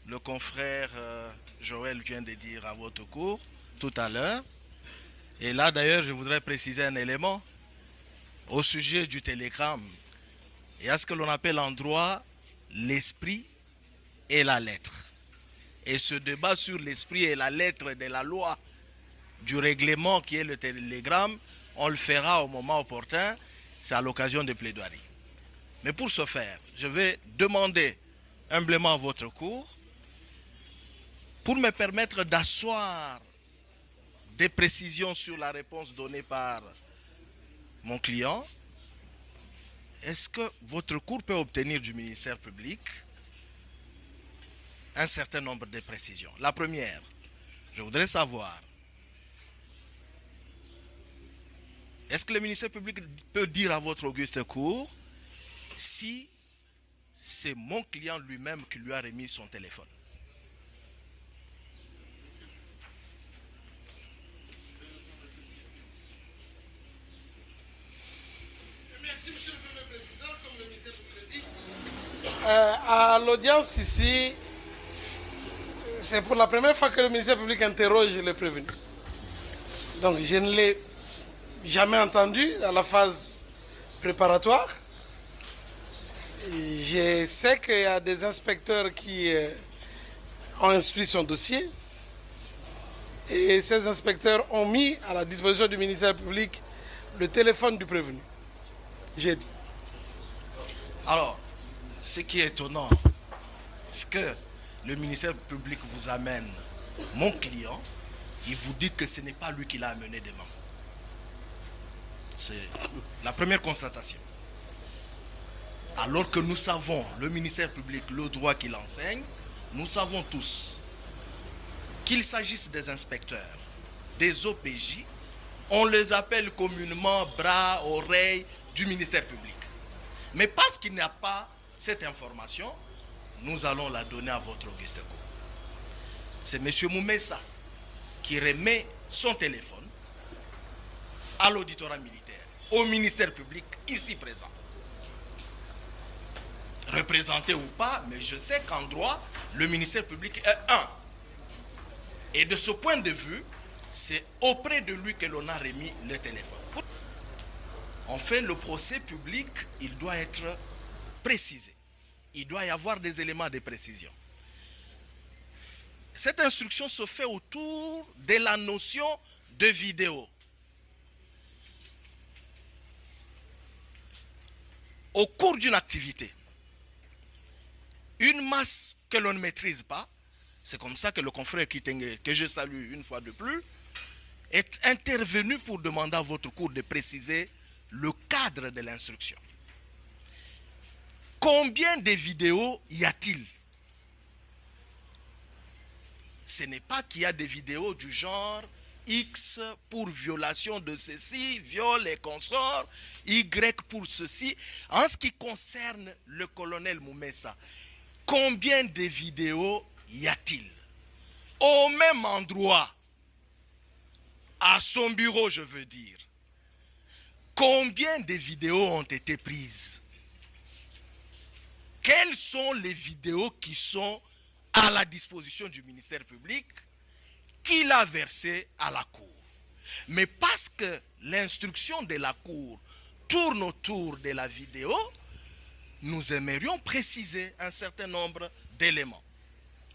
le confrère Joël vient de dire à votre cours tout à l'heure, et là d'ailleurs je voudrais préciser un élément au sujet du télégramme. Il y a ce que l'on appelle en droit l'esprit et la lettre. Et ce débat sur l'esprit et la lettre de la loi du règlement qui est le télégramme, on le fera au moment opportun, c'est à l'occasion des plaidoiries. Mais pour ce faire, je vais demander humblement à votre cour pour me permettre d'asseoir des précisions sur la réponse donnée par mon client. Est-ce que votre cour peut obtenir du ministère public un certain nombre de précisions? La première, je voudrais savoir, est-ce que le ministère public peut dire à votre auguste cour si c'est mon client lui-même qui lui a remis son téléphone? Merci, monsieur le Président. Comme le ministre vous le dit, à l'audience ici, c'est pour la première fois que le ministère public interroge le prévenu. Donc, je ne l'ai jamais entendu à la phase préparatoire. Et je sais qu'il y a des inspecteurs qui ont instruit son dossier. Et ces inspecteurs ont mis à la disposition du ministère public le téléphone du prévenu. J'ai dit. Alors, ce qui est étonnant, c'est que le ministère public vous amène mon client, il vous dit que ce n'est pas lui qui l'a amené devant vous. C'est la première constatation. Alors que nous savons, le ministère public, le droit qu'il enseigne, nous savons tous qu'il s'agisse des inspecteurs, des OPJ, on les appelle communément bras, oreilles du ministère public. Mais parce qu'il n'y a pas cette information, nous allons la donner à votre auguste cour. C'est M. Moumessa qui remet son téléphone à l'auditorat militaire, au ministère public ici présent. Représenté ou pas, mais je sais qu'en droit, le ministère public est un. Et de ce point de vue, c'est auprès de lui que l'on a remis le téléphone. On fait le procès public, il doit être précisé. Il doit y avoir des éléments de précision. Cette instruction se fait autour de la notion de vidéo. Au cours d'une activité, une masse que l'on ne maîtrise pas, c'est comme ça que le confrère Kitenge, que je salue une fois de plus, est intervenu pour demander à votre cour de préciser le cadre de l'instruction. Combien de vidéos y a-t-il? Ce n'est pas qu'il y a des vidéos du genre X pour violation de ceci, viol et consorts, Y pour ceci. En ce qui concerne le colonel Moumessa, combien de vidéos y a-t-il? Au même endroit, à son bureau, je veux dire. Combien de vidéos ont été prises? Quelles sont les vidéos qui sont à la disposition du ministère public qu'il a versées à la cour? Mais parce que l'instruction de la cour tourne autour de la vidéo, nous aimerions préciser un certain nombre d'éléments.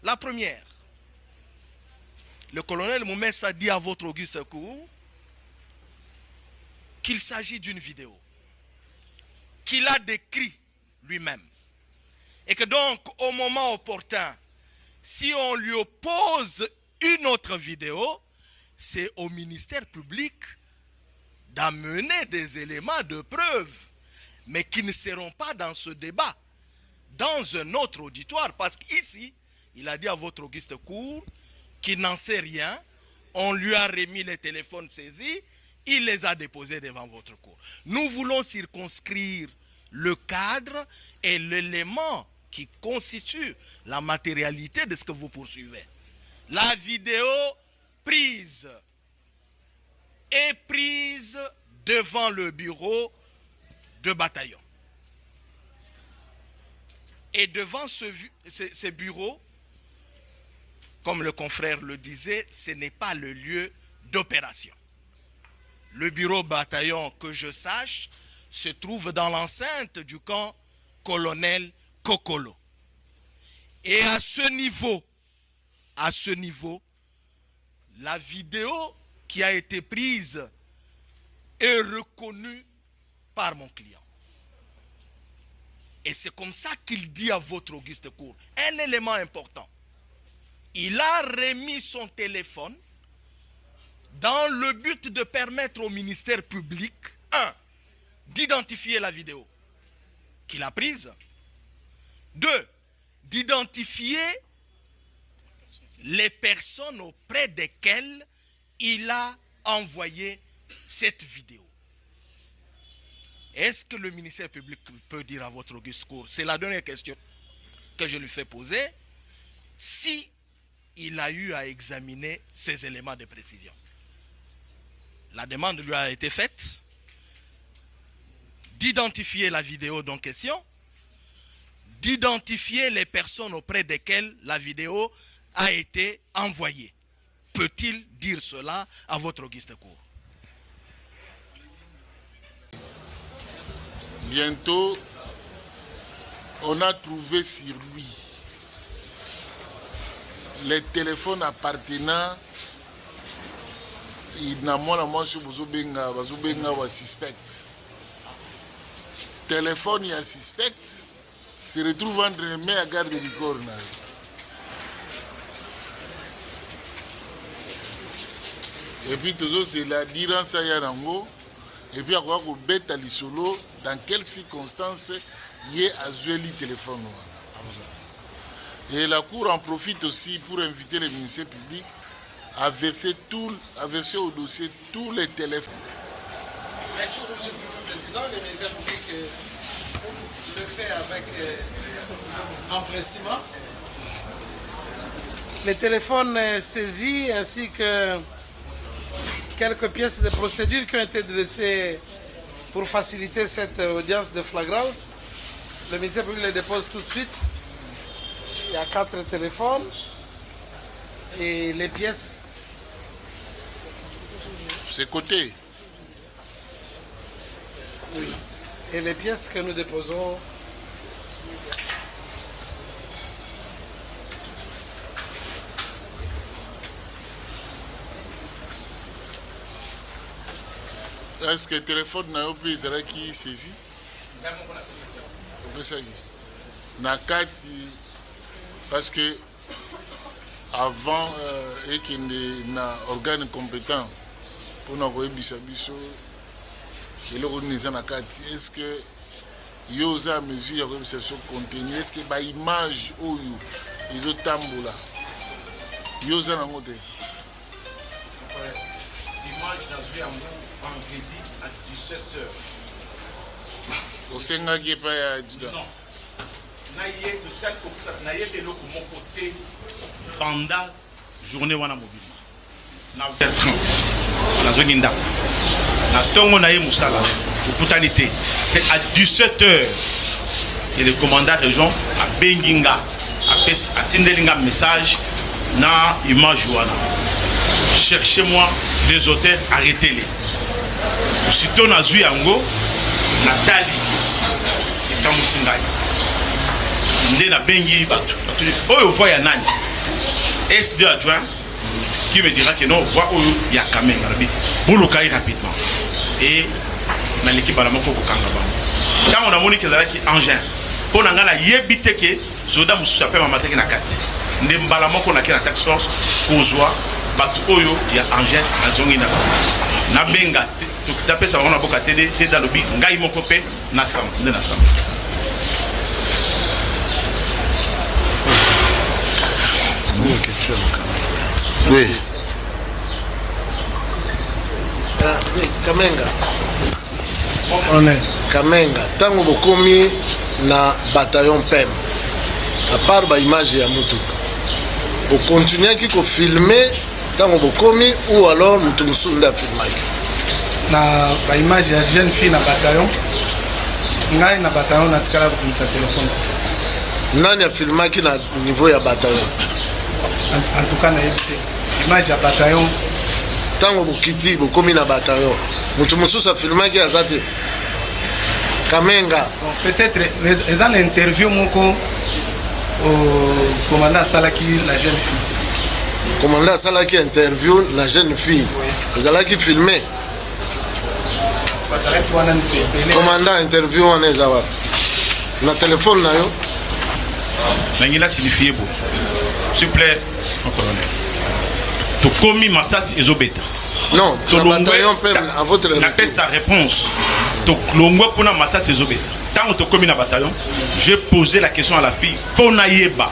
La première, le colonel Moumessa dit à votre auguste cour qu'il s'agit d'une vidéo qu'il a décrit lui-même et que donc au moment opportun, Si on lui oppose une autre vidéo, c'est au ministère public d'amener des éléments de preuve, mais qui ne seront pas dans ce débat, dans un autre auditoire, parce qu'ici, il a dit à votre auguste cour qu'il n'en sait rien, on lui a remis les téléphones saisis, il les a déposés devant votre cour. Nous voulons circonscrire le cadre et l'élément qui constitue la matérialité de ce que vous poursuivez. La vidéo prise est prise devant le bureau de bataillon. Et devant ce bureau, comme le confrère le disait, ce n'est pas le lieu d'opération. Le bureau bataillon, que je sache, se trouve dans l'enceinte du camp colonel Kokolo. Et à ce niveau, la vidéo qui a été prise est reconnue par mon client. Et c'est comme ça qu'il dit à votre auguste cour un élément important. Il a remis son téléphone dans le but de permettre au ministère public, 1, d'identifier la vidéo qu'il a prise, 2, d'identifier les personnes auprès desquelles il a envoyé cette vidéo. Est-ce que le ministère public peut dire à votre auguste cour, c'est la dernière question que je lui fais poser, si il a eu à examiner ces éléments de précision? La demande lui a été faite d'identifier la vidéo en question, d'identifier les personnes auprès desquelles la vidéo a été envoyée. Peut-il dire cela à votre auguste cour? Bientôt, on a trouvé sur lui les téléphones appartenant à suspect. Téléphone et suspect se retrouvent entre les mains à garde du corps. Et puis toujours c'est la dirance à Yarango. Et puis à quoi qu'on bête à l'isolo, dans quelles circonstances il y a à jouer le téléphone. Et la Cour en profite aussi pour inviter le ministère public à verser au dossier tous les téléphones. Merci, Monsieur le Président. Le ministère public le fait avec empressement. Les téléphones saisis ainsi que quelques pièces de procédure qui ont été dressées pour faciliter cette audience de flagrance. Le ministère public les dépose tout de suite. Il y a 4 téléphones et les pièces. C'est côté. Oui. Et les pièces que nous déposons. Est-ce que le téléphone n'a pas été qui saisi? Parce que avant et qu'il y a un organe compétent pour nous envoyer bisabiso, est-ce que il y a une mesure de contenu? Est-ce que y a une image où ils ont tamboula? Il y a une l'image d'Azoué vendredi à 17h. Au Sénat qui n'est pas à 10h. Non. Pendant journée wana mobile. Na 30. Na zoginda. Na tongo na ye musala. Putanité. C'est à 17h. Et le commandant région à Benginga a tindelinga message na image wana. Cherchez-moi les auteurs, arrêtez-les. Aussitôt na zui yango Nathalie et Kamusingai. Ndé na bengi batu. Oyo voit ya nani. SD adjoint qui me dira que non, voit oyo ya Kamenga rabi. Bulukai rapidement. Et na l'équipe à la moko kokanga ba. Quand on a moni que là qui engin. Pour nangala yebite que Zoda mususape mamateke na kati. nde mbala moko na kina tax force kozwa bato oyo ya engin azongi na benga tapesa bango na boka te da lobi ngai moko pe na sam nde na sam. Oui. Kamenga. Kamenga, tango bokomi na bataillon PEM, à part ba image ya mutuka, vous continuez qui ko filmer tango bokomi ou alors mutu musu nda filmaki na ba image ya jeune fille na bataillon, ngai na bataillon na tikala ko sa téléphone. Nani a filmaki na niveau ya bataillon? En tout cas na évité image ya bataillon tango bokiti bokomi na bataillon mutu mususu afilmaki azate Kamenga. Bon, peut-être dans l'interview moko au commandant Salaki la jeune fille. Commandant Salaki interview la jeune fille. Vous allez qui filmer. Commandant interview on est là. Na téléphone na yo. Nangila signifie beau. S'il vous plaît, mon colonel. To komi masasi ezobeta. Non, à votre réponse. Sa réponse. Donc, pour na masasi ezobeta. Tant que tu na bataillon, j'ai posé la question à la fille. Pona yeba.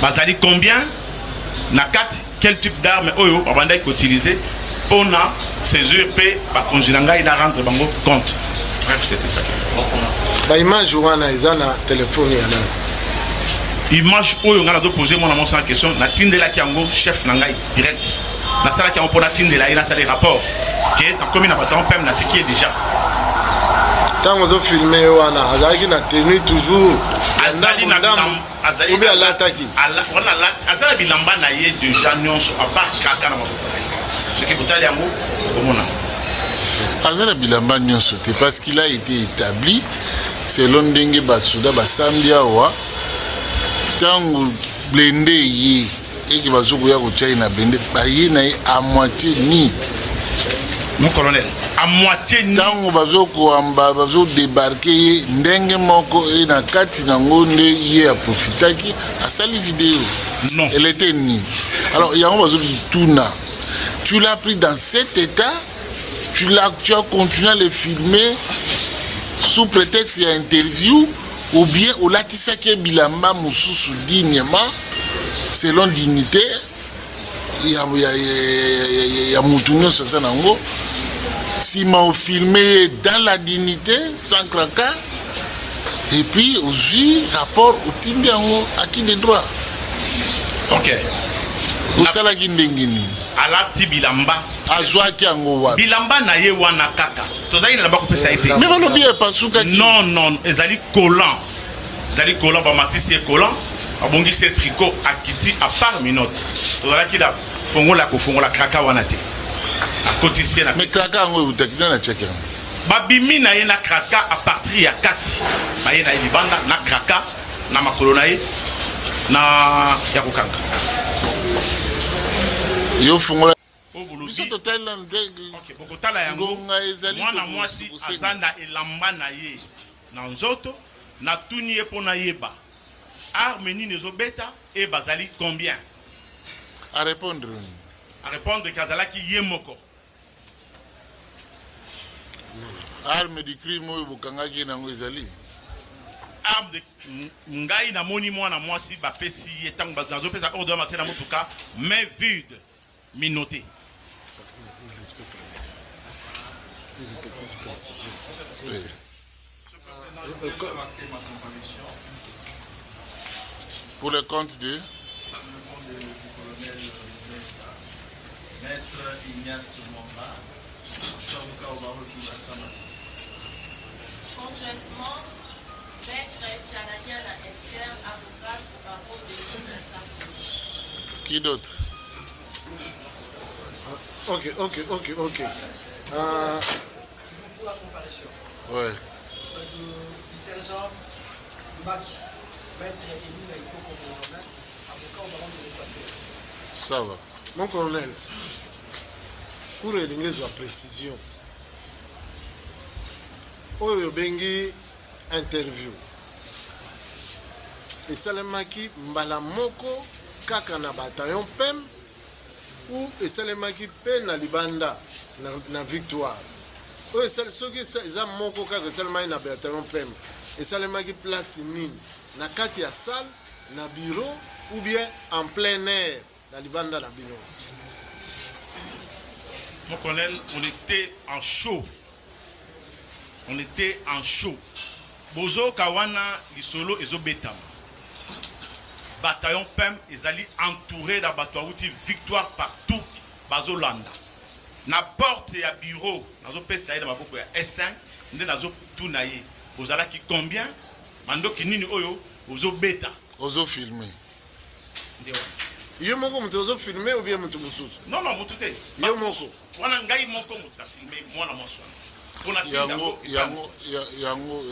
Bazali combien? Na 4, quel type d'armes oyo babanda utiliser? Pona ces EP ba konjinanga ina rendre bango compte. Bref, c'était ça. Ba image wana ezana téléphone yana. Image oyo ngana do poser mon amon sans question na tindela ki yango chef nangai direct. Na sala ki on tindela ina sala rapport. Que na commune na bataillon PEM na tiki déjà. Tant on a filmé wana azali na tenue toujours azali na azali ou bien l'attaque. Wana la azali bilamba na ye déjà nyonso à part kaka na maboko. Ce qui botali yango omona. Azali bilamba nyonso te parce qu'il a été établi selon ndenge batsuda basamdia wa tango blende ye et qui va se voir au China blende baye na à moitié ni. Mon colonel, à moitié ni. Tango bazo ko amba bazo débarquer ndenge moko et na kati na ngonde ye a profitaki à sali vidéo. Non. Elle était ni. Alors il y a un bazo tuna. Tu l'as pris dans cet état, tu as continué à le filmer sous prétexte il y a interview ou bien au latisake bilamba mususu dignement selon dignité. Il y a Moutounion sur ça nango. Si m'a filmé dans la dignité, sans cracas, et puis aussi rapport au Tindiango, à qui des droits. Ok. Vous savez qui ndengini. Alati bilamba. Azwa ki ango wa. Bilamba na ye wana kaka. Tozali na bako pesa été. Mais balobi e pasuka ki. Non non, ezali collant. Ezali collant ba matisi collant. Abongi ce tricot akiti à part minote. Tozala ki da fongola ko fongola kraka wana te. Akotisi na. Mais kraka ngo utakina na checker. Babimi na ye na kraka à partir ya 4. Ba ye na libanda na kraka na makolo na ye na ya kokanga. Yo fongola ok, bokotala yango mwana mwasi azanda elamba na ye na nzoto na tuni ye pona yeba arme nini ezobeta e bazali combien à répondre kazalaki ye moko arme du crime oyo bokangaki nango ezali arme de ngai na moni mwana mwasi bapesi ye tango bazopesa ordre ya matin na motuka main vide minoté. Une petite précision. Oui. Pour le compte de Maître Ignace Momba, Conjointement, Maître Tchanadiana Esther, avocate au barreau de l'Insa. Qui d'autre? Ok. Ouais. Ça va. Mon colonel, pour les précision, oyo bengi interview. esalemaki mbala moko kaka na bataillon PEM ou esalemaki pe na libanda na victoire oyo soki eza moko kaka esalemaki na bataillon PEM esalemaki place nini na kati ya salle na bureau ou bien en plein air na libanda na bino? Mon colonel, on était en chaud. On était en chaud. Bozo Kawana, Lisolo et Zobetam. Bataillon PEM, ils allaient entourer la bataille victoire partout. Bazolanda. Na porte et à bureau, dans un PSA, dans ma boucle S5, dans un Tounaye. Vous allez qui combien? Mando qui nini oyo, Ozo beta. Ozo filmé. Yo moko mutu ozo filmé ou bien mutu mususu? Non, non, mutu te. Yo moko. Wana ngai moko mutu filmé, moi na monso. Yango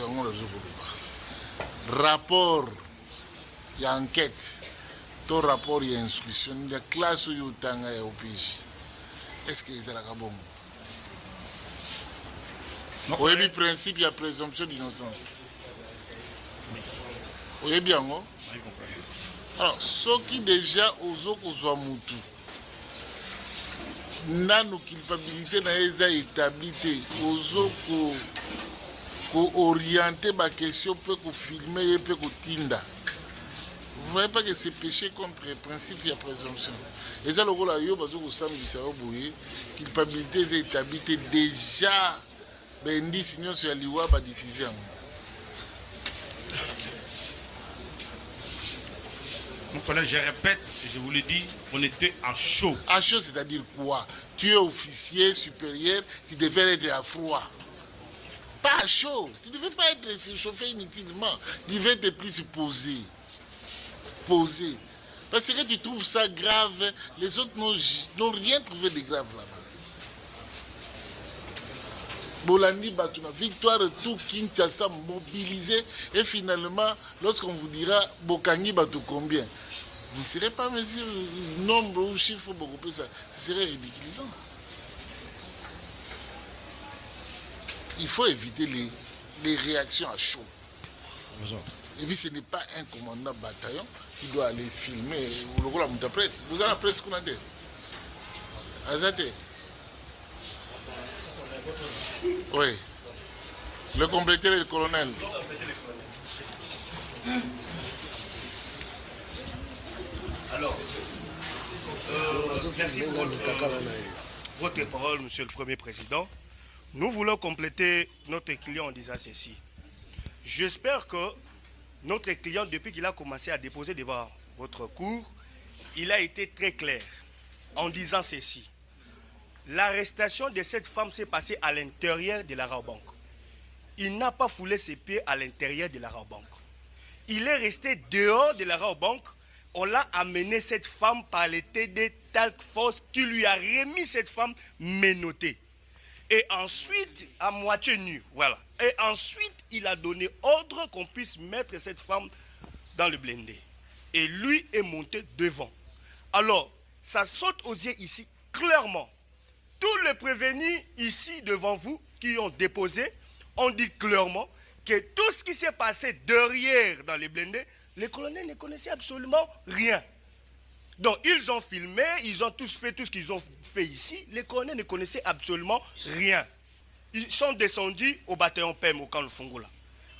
rapport y enquête to rapport y instruction de classe ou tanga ya opige est-ce que ezala kabongo oyebi principe ya présomption d'innocence oyebi yango alors soki déjà ozo kozwa mutu nanu culpabilité na eza établi te ozo ko orienter ba question peut ko filmer et peut ko tinda. Vous voyez pas que c'est péché contre le principe de présomption. Et ça le rôle à yo bazo ko sambisa oboye culpabilité est établie déjà bendi sinon sur liwa ba diffuser. Mon collègue, je répète, je vous le dis, on était en chaud. À chaud, c'est-à-dire quoi? Tu es officier supérieur, tu devais être à froid. Pas à chaud. Tu ne devais pas être surchauffé inutilement. Tu devais être plus posé. Posé. Parce que tu trouves ça grave, les autres n'ont rien trouvé de grave là-bas. Bolandi Batuna, victoire tout Kinshasa mobilisé et finalement, lorsqu'on vous dira Bokangi Batou combien, vous ne serez pas mesure nombre ou chiffre beaucoup plus ça. Ce serait ridiculisant. Il faut éviter les réactions à chaud. Et puis ce n'est pas un commandant bataillon qui doit aller filmer le rôle de la presse. Vous avez la presse qu'on a dit. Azate. Oui. Le compléter le colonel. Alors, merci pour votre parole, Monsieur le Premier Président. Nous voulons compléter notre client en disant ceci. J'espère que notre client, depuis qu'il a commencé à déposer devant votre cour, il a été très clair en disant ceci. L'arrestation de cette femme s'est passée à l'intérieur de la Rabobank. Il n'a pas foulé ses pieds à l'intérieur de la Rabobank. Il est resté dehors de la Rabobank. On l'a amené cette femme par les TD Talk Force qui lui a remis cette femme menottée. Et ensuite, à moitié nue, voilà. Et ensuite, il a donné ordre qu'on puisse mettre cette femme dans le blindé. Et lui est monté devant. Alors, ça saute aux yeux ici, clairement. Tous les prévenus ici devant vous qui ont déposé ont dit clairement que tout ce qui s'est passé derrière dans les blindés, les colonels ne connaissaient absolument rien. Donc ils ont filmé, ils ont tous fait tout ce qu'ils ont fait ici. Les colonels ne connaissaient absolument rien. Ils sont descendus au bataillon PEM au camp Lufungula.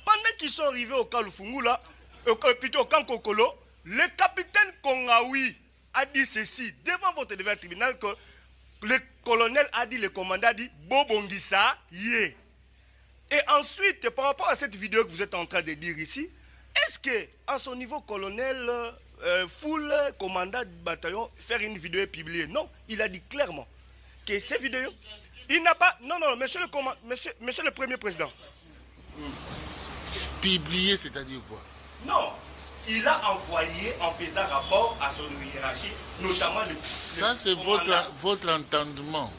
Pendant qu'ils sont arrivés au camp Lufungula, plutôt au camp Kokolo, le capitaine Kongaoui a dit ceci devant votre tribunal que le colonel a dit, le commandant a dit, Bobongisa, yé. Et ensuite, par rapport à cette vidéo que vous êtes en train de dire ici, est-ce que, à son niveau colonel, full commandant du bataillon, faire une vidéo et publier? Non, il a dit clairement que ces vidéos, il n'a pas... Non, non, monsieur le Premier Président. Publier, c'est-à-dire quoi? Non, il a envoyé en faisant rapport à son hiérarchie, notamment le... Ça, c'est votre entendement.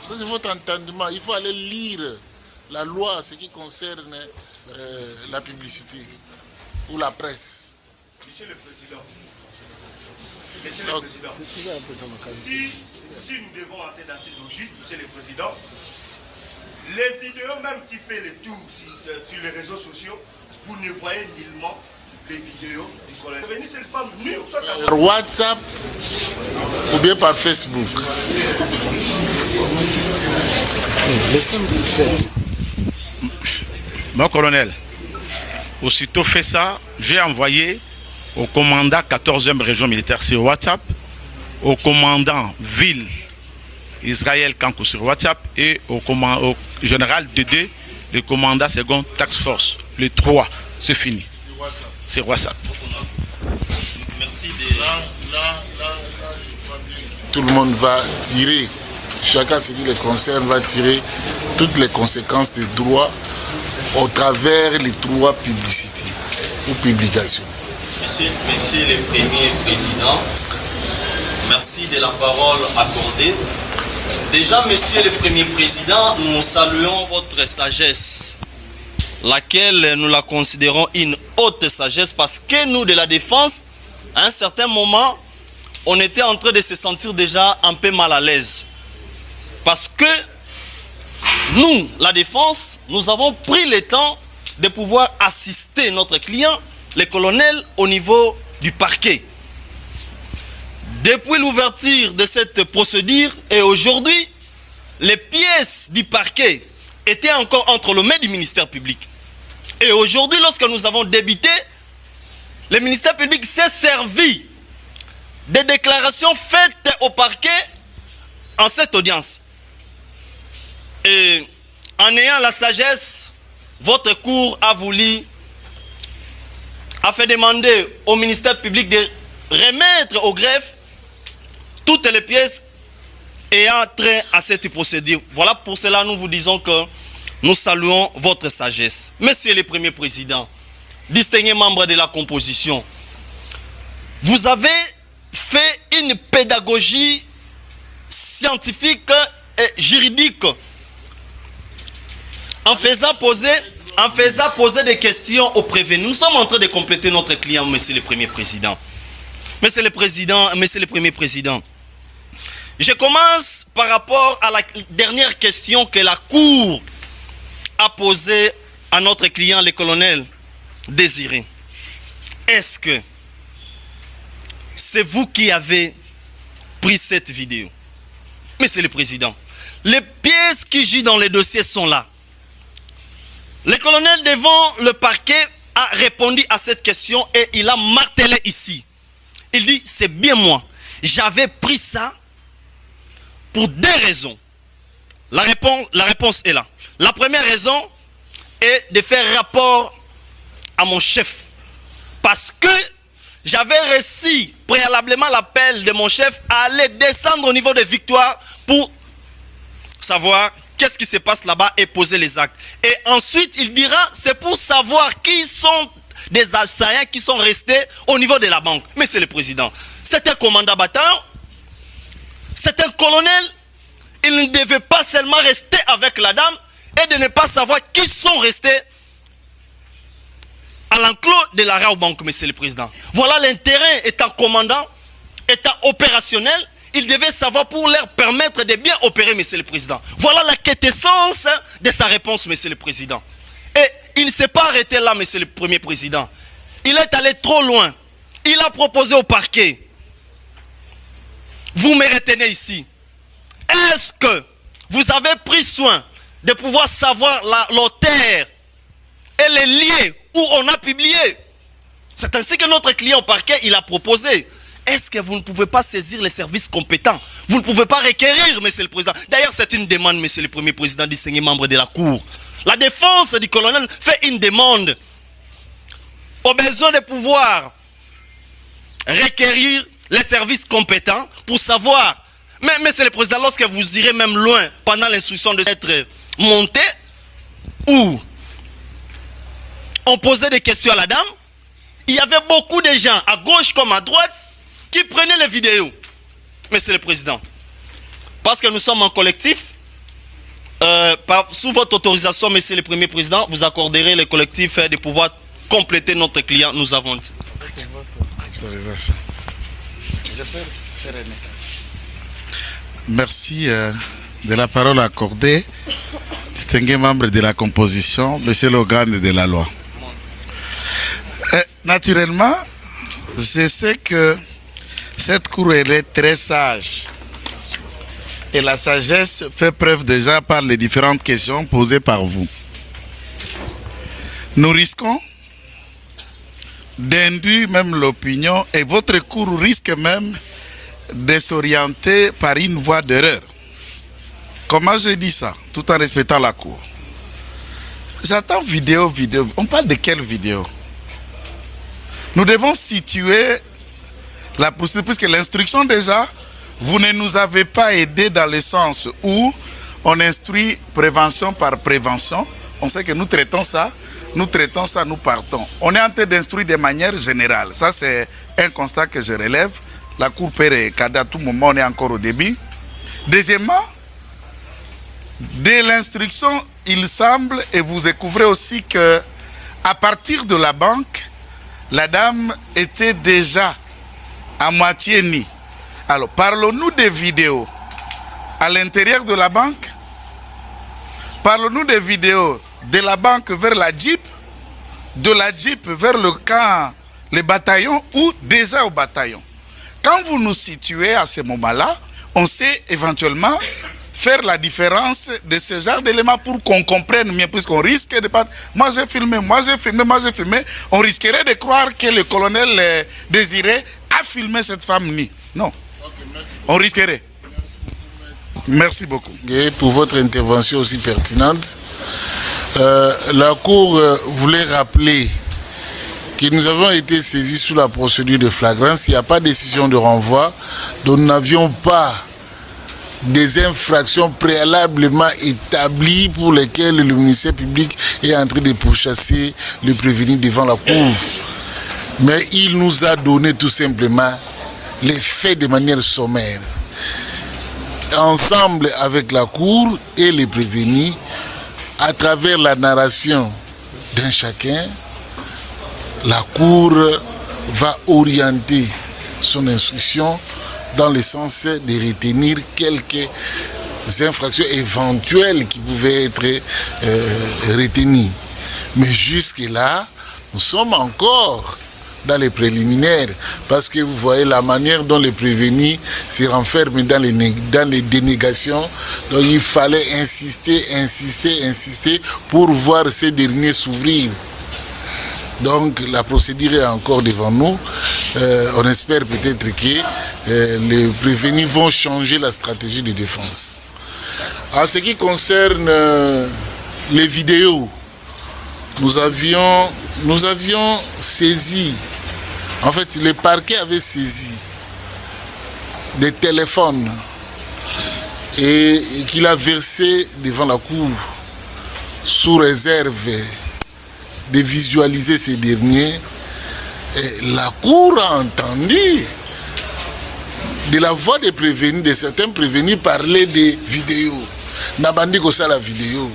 Ça, c'est votre entendement. Il faut aller lire la loi, ce qui concerne la publicité ou la presse. Monsieur le Président, si nous devons entrer dans cette logique, Monsieur le Président, les vidéos même qui fait le tour sur les réseaux sociaux, vous ne voyez nullement les vidéos du colonel. C'est une femme nue, par WhatsApp ou bien par Facebook. Mon colonel, aussitôt fait ça, j'ai envoyé au commandant 14e région militaire sur WhatsApp, au commandant ville Israël Kankou sur WhatsApp et au général Dédé, le commandant second Tax Force, le 3, c'est fini. C'est WhatsApp. Merci Tout le monde va tirer, chacun ce qui les concerne va tirer toutes les conséquences des droits au travers les droits publicités ou publications. Monsieur le Premier Président, merci de la parole accordée. Déjà, Monsieur le Premier Président, nous saluons votre sagesse, laquelle nous la considérons une haute sagesse, parce que nous, de la défense, à un certain moment, on était en train de se sentir déjà un peu mal à l'aise. Parce que nous, la défense, nous avons pris le temps de pouvoir assister notre client, le colonel, au niveau du parquet. Depuis l'ouverture de cette procédure et aujourd'hui, les pièces du parquet étaient encore entre les mains du ministère public. Et aujourd'hui, lorsque nous avons débuté, le ministère public s'est servi des déclarations faites au parquet en cette audience. Et en ayant la sagesse, votre cour a fait demander au ministère public de remettre au greffe toutes les pièces ayant trait à cette procédure. Voilà pour cela nous vous disons que nous saluons votre sagesse. Monsieur le Premier Président, distingué membre de la composition, vous avez fait une pédagogie scientifique et juridique en faisant poser des questions aux prévenus. Nous sommes en train de compléter notre client, Monsieur le Premier Président. Monsieur le Premier Président, je commence par rapport à la dernière question que la Cour a posée à notre client, le colonel Désiré. Est-ce que c'est vous qui avez pris cette vidéo? Monsieur le Président, les pièces qui jouent dans les dossiers sont là. Le colonel devant le parquet a répondu à cette question et il a martelé ici. Il dit, c'est bien moi. J'avais pris ça pour deux raisons. La réponse est là. La première raison est de faire rapport à mon chef. Parce que j'avais reçu préalablement l'appel de mon chef à aller descendre au niveau de Victoire pour savoir qu'est-ce qui se passe là-bas et poser les actes. Et ensuite, il dira, c'est pour savoir qui sont des assaillants qui sont restés au niveau de la banque. Monsieur le Président, c'est un commandant bataillon, c'est un colonel, il ne devait pas seulement rester avec la dame et de ne pas savoir qui sont restés à l'enclos de la Rao Banque, Monsieur le Président. Voilà l'intérêt, étant commandant, étant opérationnel, il devait savoir pour leur permettre de bien opérer, Monsieur le Président. Voilà la quintessence de sa réponse, Monsieur le Président. Et il ne s'est pas arrêté là, Monsieur le Premier Président. Il est allé trop loin. Il a proposé au parquet. Vous me retenez ici. Est-ce que vous avez pris soin de pouvoir savoir l'auteur et les liens où on a publié? C'est ainsi que notre client au parquet, il a proposé. Est-ce que vous ne pouvez pas saisir les services compétents? Vous ne pouvez pas requérir, Monsieur le Président. D'ailleurs, c'est une demande, Monsieur le Premier Président, distingué membre de la Cour. La défense du colonel fait une demande au besoin de pouvoir requérir les services compétents pour savoir. Mais, Monsieur le Président, lorsque vous irez même loin pendant l'instruction de être monté, où on posait des questions à la dame, il y avait beaucoup de gens, à gauche comme à droite, qui prenaient les vidéos. Monsieur le Président, parce que nous sommes en collectif, sous votre autorisation, Monsieur le Premier Président, vous accorderez le collectif de pouvoir compléter notre client. Nous avons dit. Avec votre autorisation. Merci de la parole accordée, distingué membre de la composition, Monsieur l'organe de la loi. Naturellement, je sais que cette cour elle est très sage. Et la sagesse fait preuve déjà par les différentes questions posées par vous. Nous risquons d'induire même l'opinion et votre cours risque même de s'orienter par une voie d'erreur. Comment je dis ça, tout en respectant la cour? J'attends vidéo. On parle de quelle vidéo? Nous devons situer la procédure, puisque l'instruction déjà, vous ne nous avez pas aidé dans le sens où on instruit prévention par prévention. On sait que nous traitons ça, nous partons. On est en train d'instruire de manière générale. Ça, c'est un constat que je relève. La Cour peut regarder à tout moment, on est encore au début. Deuxièmement, dès l'instruction, il semble, et vous découvrez aussi que à partir de la banque, la dame était déjà à moitié nue. Alors, parlons-nous des vidéos à l'intérieur de la banque? Parlons-nous des vidéos de la banque vers la Jeep, de la Jeep vers le camp, les bataillons ou déjà au bataillon? Quand vous nous situez à ce moment-là, on sait éventuellement faire la différence de ce genre d'éléments pour qu'on comprenne mieux, puisqu'on risque de pas... Moi j'ai filmé, on risquerait de croire que le colonel Désiré a filmé cette femme nue. Non. On risquerait. Merci beaucoup. Et pour votre intervention aussi pertinente, la Cour voulait rappeler que nous avons été saisis sous la procédure de flagrance. Il n'y a pas de décision de renvoi, donc nous n'avions pas des infractions préalablement établies pour lesquelles le ministère public est en train de pourchasser le prévenu devant la Cour. Mais il nous a donné tout simplement les faits de manière sommaire. Ensemble avec la Cour et les prévenus, à travers la narration d'un chacun, la Cour va orienter son instruction dans le sens de retenir quelques infractions éventuelles qui pouvaient être retenues. Mais jusque-là, nous sommes encore dans les préliminaires, parce que vous voyez la manière dont les prévenus se renferment dans les dénégations. Donc il fallait insister pour voir ces derniers s'ouvrir. Donc la procédure est encore devant nous. On espère peut-être que les prévenus vont changer la stratégie de défense. En ce qui concerne les vidéos, nous avions saisi, en fait le parquet avait saisi des téléphones et qu'il a versé devant la Cour sous réserve de visualiser ces derniers. Et la Cour a entendu de la voix des prévenus, de certains prévenus parler des vidéos. Nabandi ko ça la vidéo.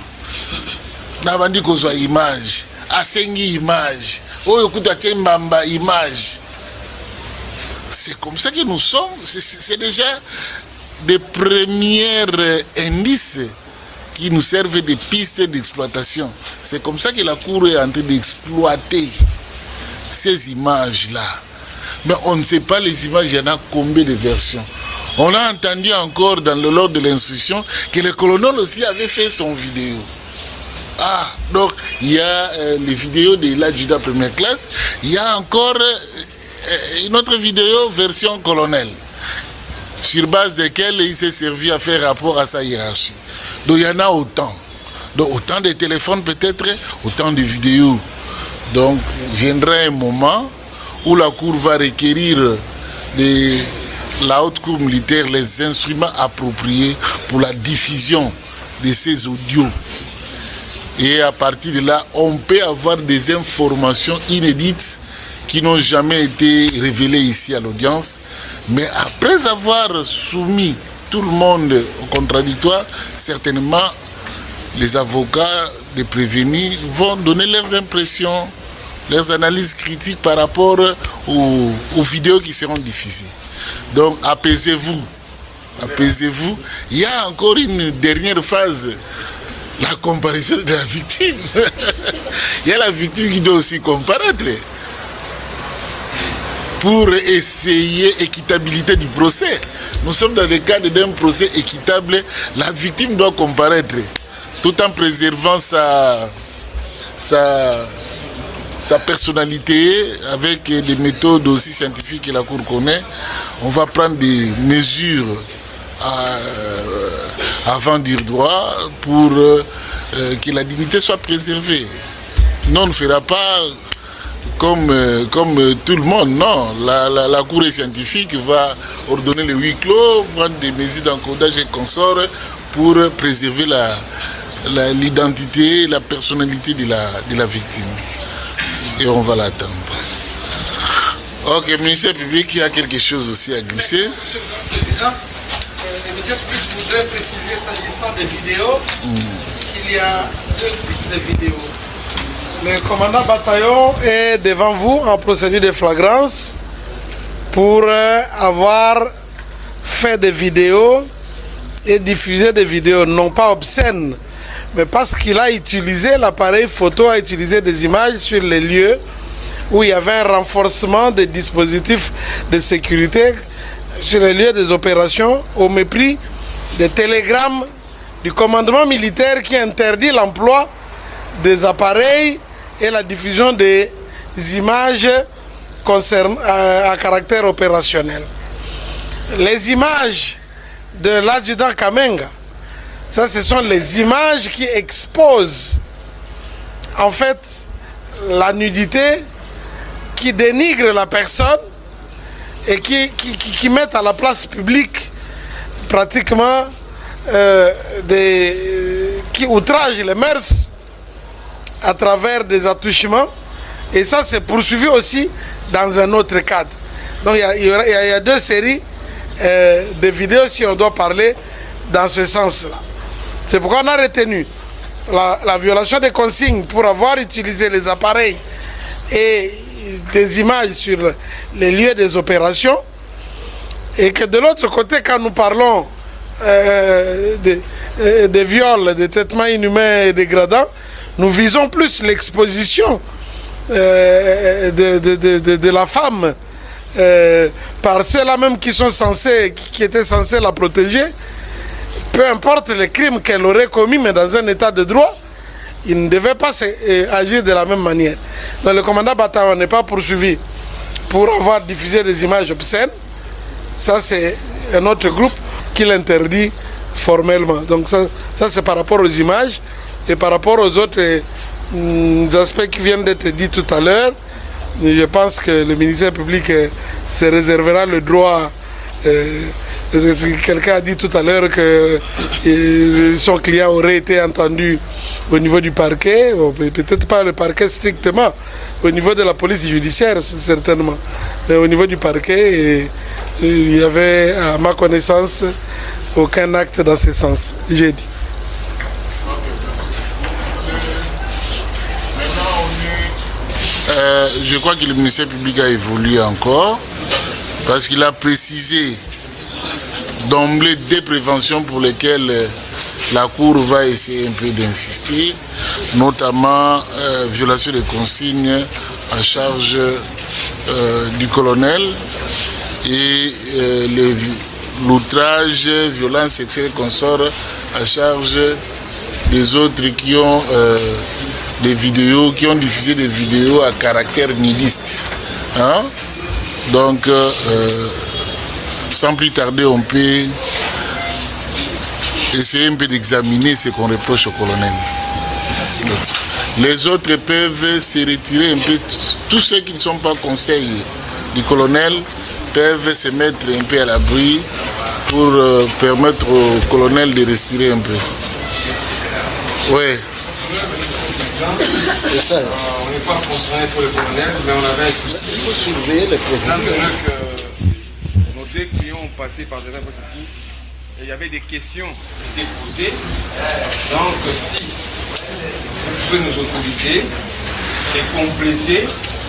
Nabandi ko soit image. Asengi image. Oyo kuta mbamba image. C'est comme ça que nous sommes. C'est déjà des premiers indices qui nous servent de pistes d'exploitation. C'est comme ça que la Cour est en train d'exploiter ces images-là. Mais on ne sait pas les images, il y en a combien de versions. On a entendu encore dans le lors de l'instruction que le colonel aussi avait fait son vidéo. Ah, donc il y a les vidéos de l'adjudant première classe, il y a encore une autre vidéo version colonel, sur base de laquelle il s'est servi à faire rapport à sa hiérarchie. Donc il y en a autant. Donc autant de téléphones peut-être, autant de vidéos. Donc viendra un moment où la Cour va requérir de la haute cour militaire les instruments appropriés pour la diffusion de ces audios. Et à partir de là, on peut avoir des informations inédites qui n'ont jamais été révélées ici à l'audience. Mais après avoir soumis tout le monde au contradictoire, certainement les avocats des prévenus vont donner leurs impressions, leurs analyses critiques par rapport aux vidéos qui seront diffusées. Donc apaisez-vous, apaisez-vous. Il y a encore une dernière phase, la comparaison de la victime. Il y a la victime qui doit aussi comparaître. pour essayer l'équitabilité du procès. Nous sommes dans le cadre d'un procès équitable. La victime doit comparaître tout en préservant sa personnalité avec des méthodes aussi scientifiques que la Cour connaît. On va prendre des mesures avant dire droit pour que la dignité soit préservée. Non, on ne fera pas comme tout le monde, non. La Cour scientifique va ordonner le huis clos, prendre des mesures d'encodage et consorts pour préserver l'identité, la personnalité de la victime. Et on va l'attendre. Ok, le ministère public, il y a quelque chose aussi à glisser. Monsieur le Président, le ministère public voudrait préciser, s'agissant des vidéos, qu'il y a 2 types de vidéos. Le commandant bataillon est devant vous en procédure de flagrance pour avoir fait des vidéos et diffusé des vidéos, non pas obscènes, mais parce qu'il a utilisé l'appareil photo, a utilisé des images sur les lieux où il y avait un renforcement des dispositifs de sécurité sur les lieux des opérations, au mépris des télégrammes du commandement militaire qui interdit l'emploi des appareils et la diffusion des images à caractère opérationnel. Les images de l'adjudant Kamenga, ça, ce sont les images qui exposent en fait la nudité, qui dénigrent la personne et qui mettent à la place publique pratiquement qui outragent les mœurs à travers des attouchements. Et ça, c'est poursuivi aussi dans un autre cadre. Donc il y a 2 séries de vidéos, si on doit parler dans ce sens-là. C'est pourquoi on a retenu la violation des consignes pour avoir utilisé les appareils et des images sur les lieux des opérations. Et que de l'autre côté, quand nous parlons des viols, des traitements inhumains et dégradants, nous visons plus l'exposition de la femme par ceux-là même qui étaient censés la protéger. Peu importe les crimes qu'elle aurait commis, mais dans un état de droit, il ne devait pas agir de la même manière. Donc le commandant bataillon n'est pas poursuivi pour avoir diffusé des images obscènes. Ça, c'est un autre groupe qui l'interdit formellement. Donc ça c'est par rapport aux images. Et par rapport aux autres aspects qui viennent d'être dits tout à l'heure, je pense que le ministère public se réservera le droit. Quelqu'un a dit tout à l'heure que son client aurait été entendu au niveau du parquet, bon, peut-être pas le parquet strictement, au niveau de la police judiciaire certainement, mais au niveau du parquet, il y avait à ma connaissance aucun acte dans ce sens, j'ai dit. Je crois que le ministère public a évolué encore parce qu'il a précisé d'emblée des préventions pour lesquelles la Cour va essayer un peu d'insister, notamment violation des consignes à charge du colonel et l'outrage, violence sexuelle et consort à charge des autres qui ont des vidéos, qui ont diffusé des vidéos à caractère nudiste. Hein? Donc, sans plus tarder, on peut essayer un peu d'examiner ce qu'on reproche au colonel. Les autres peuvent se retirer un peu. Tous ceux qui ne sont pas conseils du colonel peuvent se mettre un peu à l'abri pour permettre au colonel de respirer un peu. Oui. C'est ça. On n'est pas concerné pour le colonel, mais on avait un souci. Il faut surveiller les profils. Nos 2 clients ont passé par devant votre équipe et il y avait des questions qui étaient posées. Donc, si vous pouvez nous autoriser et compléter.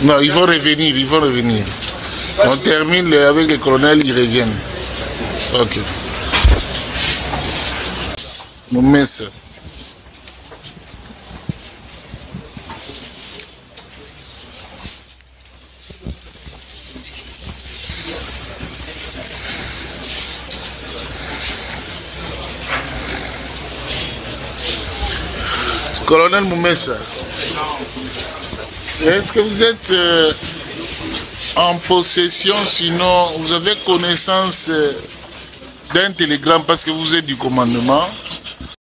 Non, ils vont revenir, ils vont revenir. On termine avec les colonels, ils reviennent. Ok. Mon messe. Colonel Moumessa, est-ce que vous êtes en possession, sinon vous avez connaissance d'un télégramme parce que vous êtes du commandement,